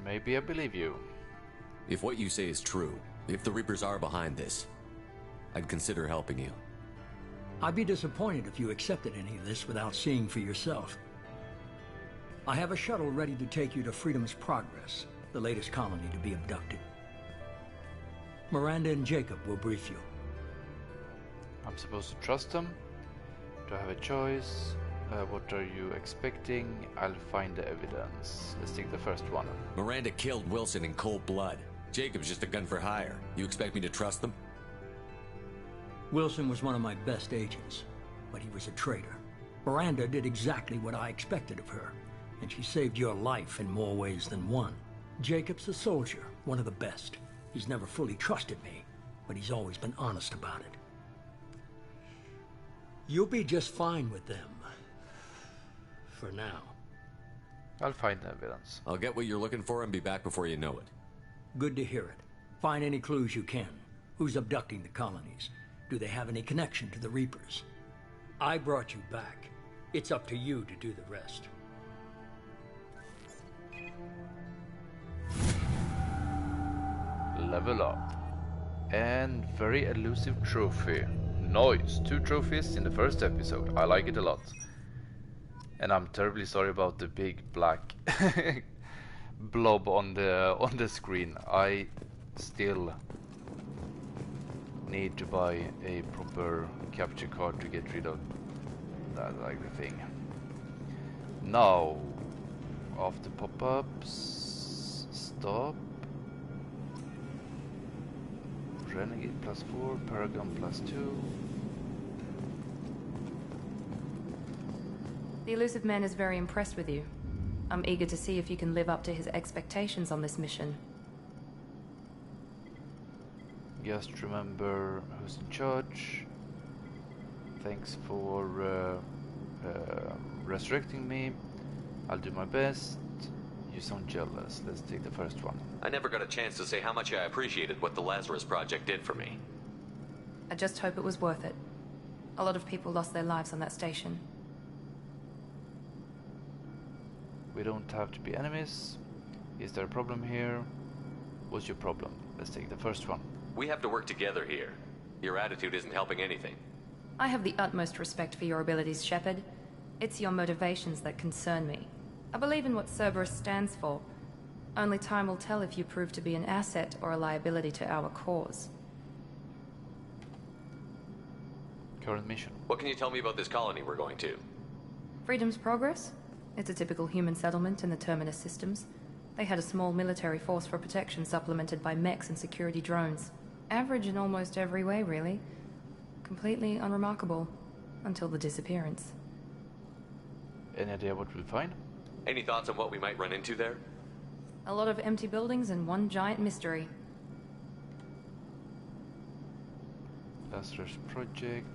[SPEAKER 1] Maybe I believe you.
[SPEAKER 9] If what you say is true, if the Reapers are behind this, I'd consider helping you.
[SPEAKER 3] I'd be disappointed if you accepted any of this without seeing for yourself. I have a shuttle ready to take you to Freedom's Progress, the latest colony to be abducted. Miranda and Jacob will brief you.
[SPEAKER 1] I'm supposed to trust them? Do I have a choice? What are you expecting? I'll find the evidence. Let's take the first one.
[SPEAKER 9] Miranda killed Wilson in cold blood. Jacob's just a gun for hire. You expect me to trust them?
[SPEAKER 3] Wilson was one of my best agents, but he was a traitor. Miranda did exactly what I expected of her, and she saved your life in more ways than one. Jacob's a soldier, one of the best. He's never fully trusted me, but he's always been honest about it. You'll be just fine with them. For now.
[SPEAKER 1] I'll find the evidence.
[SPEAKER 9] I'll get what you're looking for and be back before you know it.
[SPEAKER 3] Good to hear it. Find any clues you can. Who's abducting the colonies? Do they have any connection to the Reapers? I brought you back. It's up to you to do the rest.
[SPEAKER 1] Level up. And very elusive trophy. Nice! 2 trophies in the first episode. I like it a lot. And I'm terribly sorry about the big black blob on the screen. I still need to buy a proper capture card to get rid of that ugly thing. Now, after pop-ups, stop. Renegade +4, Paragon +2.
[SPEAKER 2] The Elusive Man is very impressed with you. I'm eager to see if you can live up to his expectations on this mission.
[SPEAKER 1] Just remember who's in charge. Thanks for resurrecting me. I'll do my best. You sound jealous. Let's take the first one.
[SPEAKER 14] I never got a chance to say how much I appreciated what the Lazarus Project did for me.
[SPEAKER 2] I just hope it was worth it. A lot of people lost their lives on that station.
[SPEAKER 1] We don't have to be enemies. Is there a problem here? What's your problem? Let's take the first one.
[SPEAKER 14] We have to work together here. Your attitude isn't helping anything.
[SPEAKER 2] I have the utmost respect for your abilities, Shepard. It's your motivations that concern me. I believe in what Cerberus stands for. Only time will tell if you prove to be an asset or a liability to our cause.
[SPEAKER 1] Current mission.
[SPEAKER 14] What can you tell me about this colony we're going to?
[SPEAKER 2] Freedom's Progress? It's a typical human settlement in the Terminus systems. They had a small military force for protection supplemented by mechs and security drones. Average in almost every way, really. Completely unremarkable. Until the disappearance.
[SPEAKER 1] Any idea what we'll find?
[SPEAKER 14] Any thoughts on what we might run into there?
[SPEAKER 2] A lot of empty buildings and one giant mystery.
[SPEAKER 1] Lazarus Project.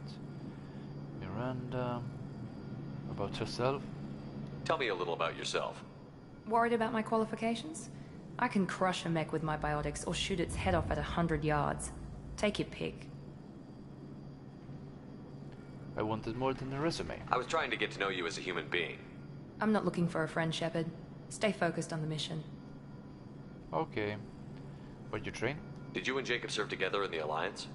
[SPEAKER 1] Miranda. About herself?
[SPEAKER 14] Tell me a little about yourself.
[SPEAKER 2] Worried about my qualifications? I can crush a mech with my biotics or shoot its head off at 100 yards. Take your pick.
[SPEAKER 1] I wanted more than a resume.
[SPEAKER 14] I was trying to get to know you as a human being.
[SPEAKER 2] I'm not looking for a friend, Shepard. Stay focused on the mission.
[SPEAKER 1] Okay. Where'd you train?
[SPEAKER 14] Did you and Jacob serve together in the Alliance?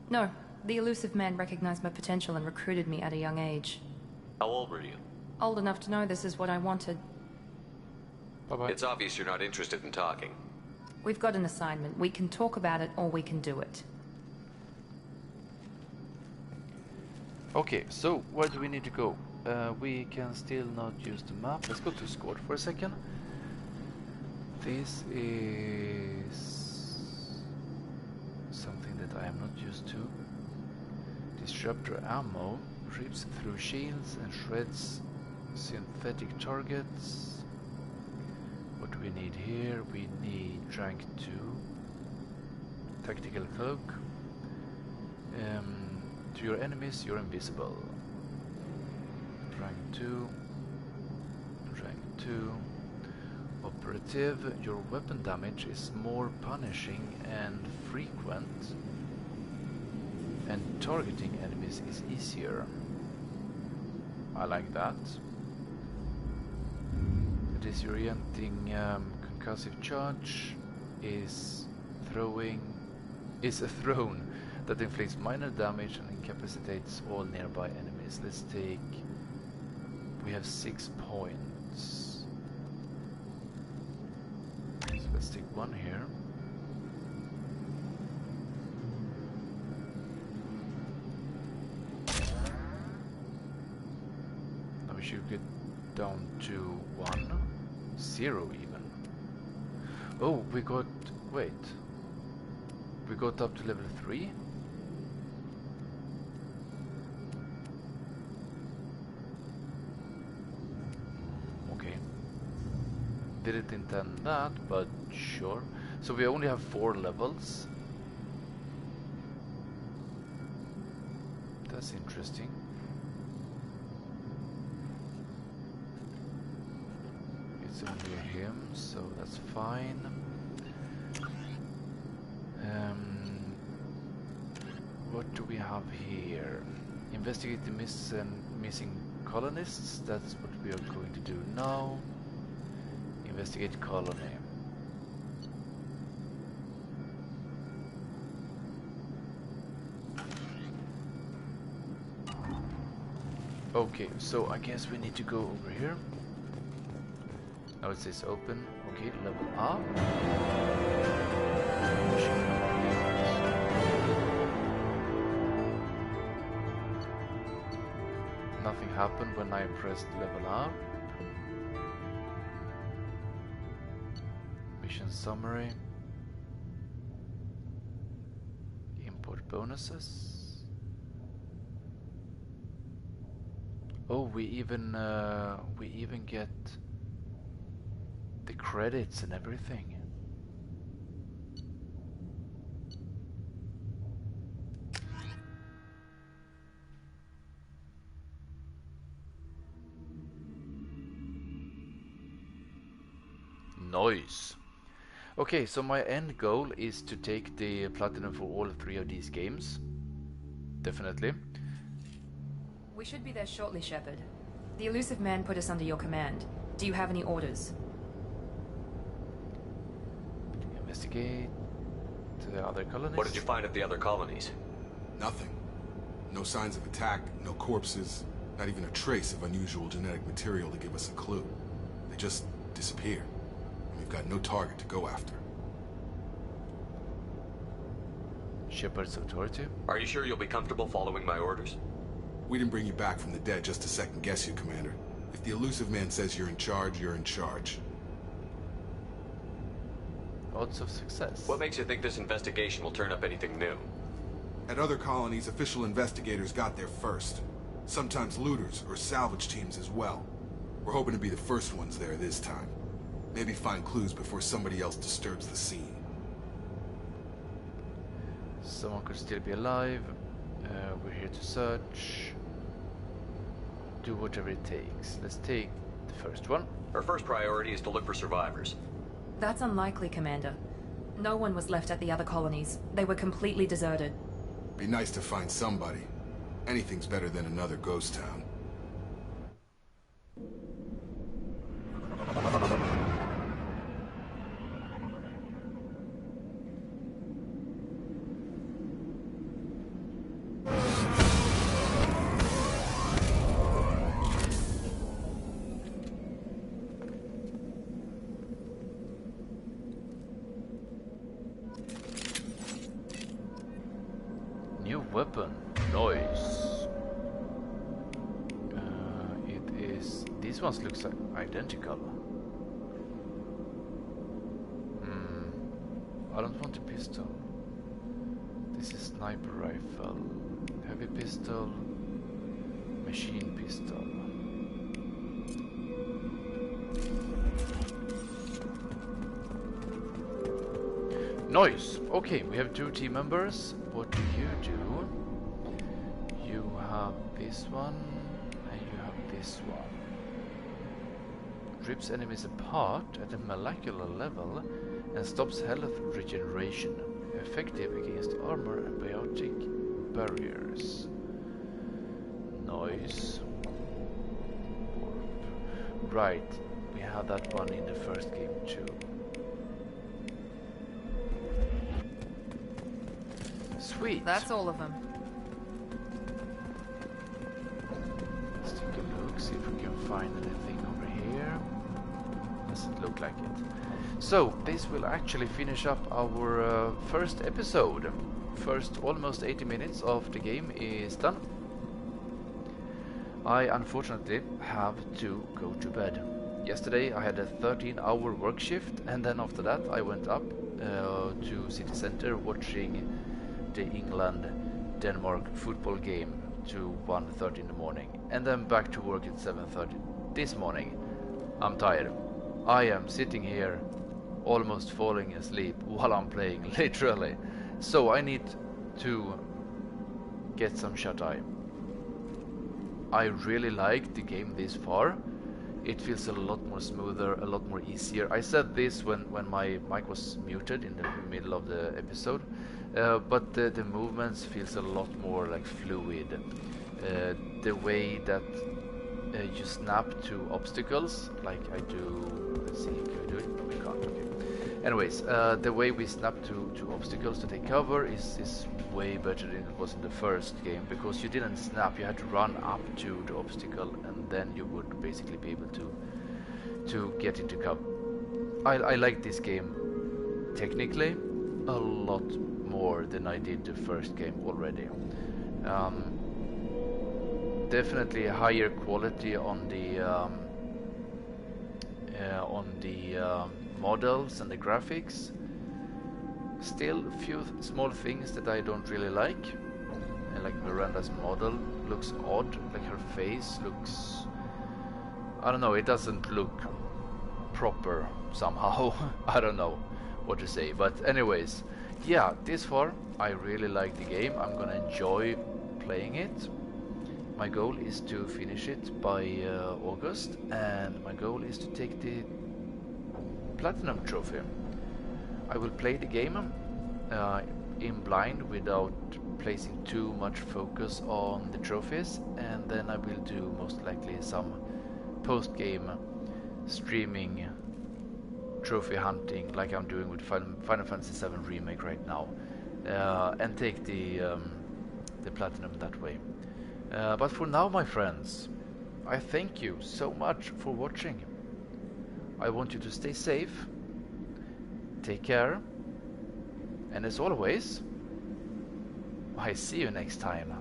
[SPEAKER 2] No. The elusive man recognized my potential and recruited me at a young age.
[SPEAKER 14] How old were you?
[SPEAKER 2] Old enough to know this is what I wanted.
[SPEAKER 1] Bye-bye.
[SPEAKER 14] It's obvious you're not interested in talking.
[SPEAKER 2] We've got an assignment. We can talk about it or we can do it.
[SPEAKER 1] Okay, so where do we need to go? We can still not use the map. Let's go to Squad for a second. This is something that I am not used to. Disruptor ammo rips through shields and shreds synthetic targets. What do we need here? We need rank 2. Tactical cloak. To your enemies, you're invisible. Rank 2. Rank 2. Operative, your weapon damage is more punishing and frequent. And targeting enemies is easier. I like that. Disorienting concussive charge is a thrown that inflicts minor damage and incapacitates all nearby enemies. Let's take... we have 6 points. So let's take one here. Now we should get down to 1. 0 even. Oh, we got... wait. We got up to level 3? Okay. Didn't intend that, but sure. So we only have 4 levels. That's interesting. It's only him, so that's fine. What do we have here? Investigate the missing colonists. That's what we are going to do now. Investigate colony. Okay, so I guess we need to go over here. Now it says open. Okay, level up. Nothing happened when I pressed level up. Mission summary. Import bonuses. Oh, we even get the credits and everything. Noise. Okay, so my end goal is to take the platinum for all 3 of these games. Definitely.
[SPEAKER 2] We should be there shortly, Shepard. The Illusive Man put us under your command. Do you have any orders?
[SPEAKER 1] Investigate the other colonies.
[SPEAKER 14] What did you find at the other colonies?
[SPEAKER 12] Nothing. No signs of attack, no corpses, not even a trace of unusual genetic material to give us a clue. They just disappear. We've got no target to go after.
[SPEAKER 1] Shepard's authority?
[SPEAKER 14] Are you sure you'll be comfortable following my orders?
[SPEAKER 12] We didn't bring you back from the dead just to second guess you, Commander. If the Illusive Man says you're in charge, you're in charge.
[SPEAKER 1] Odds of success.
[SPEAKER 14] What makes you think this investigation will turn up anything new?
[SPEAKER 12] At other colonies, official investigators got there first. Sometimes looters or salvage teams as well. We're hoping to be the first ones there this time. Maybe find clues before somebody else disturbs the scene.
[SPEAKER 1] Someone could still be alive. We're here to search. Do whatever it takes. Let's take the first one.
[SPEAKER 14] Our first priority is to look for survivors.
[SPEAKER 2] That's unlikely, Commander. No one was left at the other colonies. They were completely deserted.
[SPEAKER 12] Be nice to find somebody. Anything's better than another ghost town.
[SPEAKER 1] New weapon. Noise. It is... These ones looks like identical. I don't want a pistol. This is sniper rifle. Heavy pistol. Machine pistol. Noise. Okay, we have 2 team members. What do? You have this one, and you have this one. Rips enemies apart at a molecular level and stops health regeneration. Effective against armor and biotic barriers. Noise. Warp. Right, we had that one in the first game too. Sweet.
[SPEAKER 2] That's all of them.
[SPEAKER 1] Let's take a look, see if we can find anything over here. Doesn't look like it. So, this will actually finish up our first episode. First almost 80 minutes of the game is done. I unfortunately have to go to bed. Yesterday I had a 13-hour work shift, and then after that I went up to city center watching the England-Denmark football game to 1:30 in the morning, and then back to work at 7:30 this morning. I'm tired. I am sitting here almost falling asleep while I'm playing, literally. So I need to get some shut-eye. I really like the game this far. It feels a lot more smoother, a lot more easier. I said this when my mic was muted in the middle of the episode, but the movements feels a lot more like fluid. The way that you snap to obstacles, like I do. Let's see, can we do it? We can't. Okay. Anyways, the way we snap to obstacles to take cover is way better than it was in the first game, because you didn't snap, you had to run up to the obstacle and then you would basically be able to get into cover. I like this game technically a lot more than I did the first game already. Definitely a higher quality on the models and the graphics. Still a few small things that I don't really like. Like Miranda's model looks odd, like her face looks, I don't know, it doesn't look proper somehow. I don't know what to say, but anyways, yeah, this far I really like the game. I'm gonna enjoy playing it. My goal is to finish it by August, and my goal is to take the Platinum Trophy. I will play the game in blind without placing too much focus on the trophies, and then I will do most likely some post-game streaming trophy hunting like I'm doing with Final Fantasy VII Remake right now, and take the Platinum that way. But for now, my friends, I thank you so much for watching. I want you to stay safe, take care, and as always, I see you next time.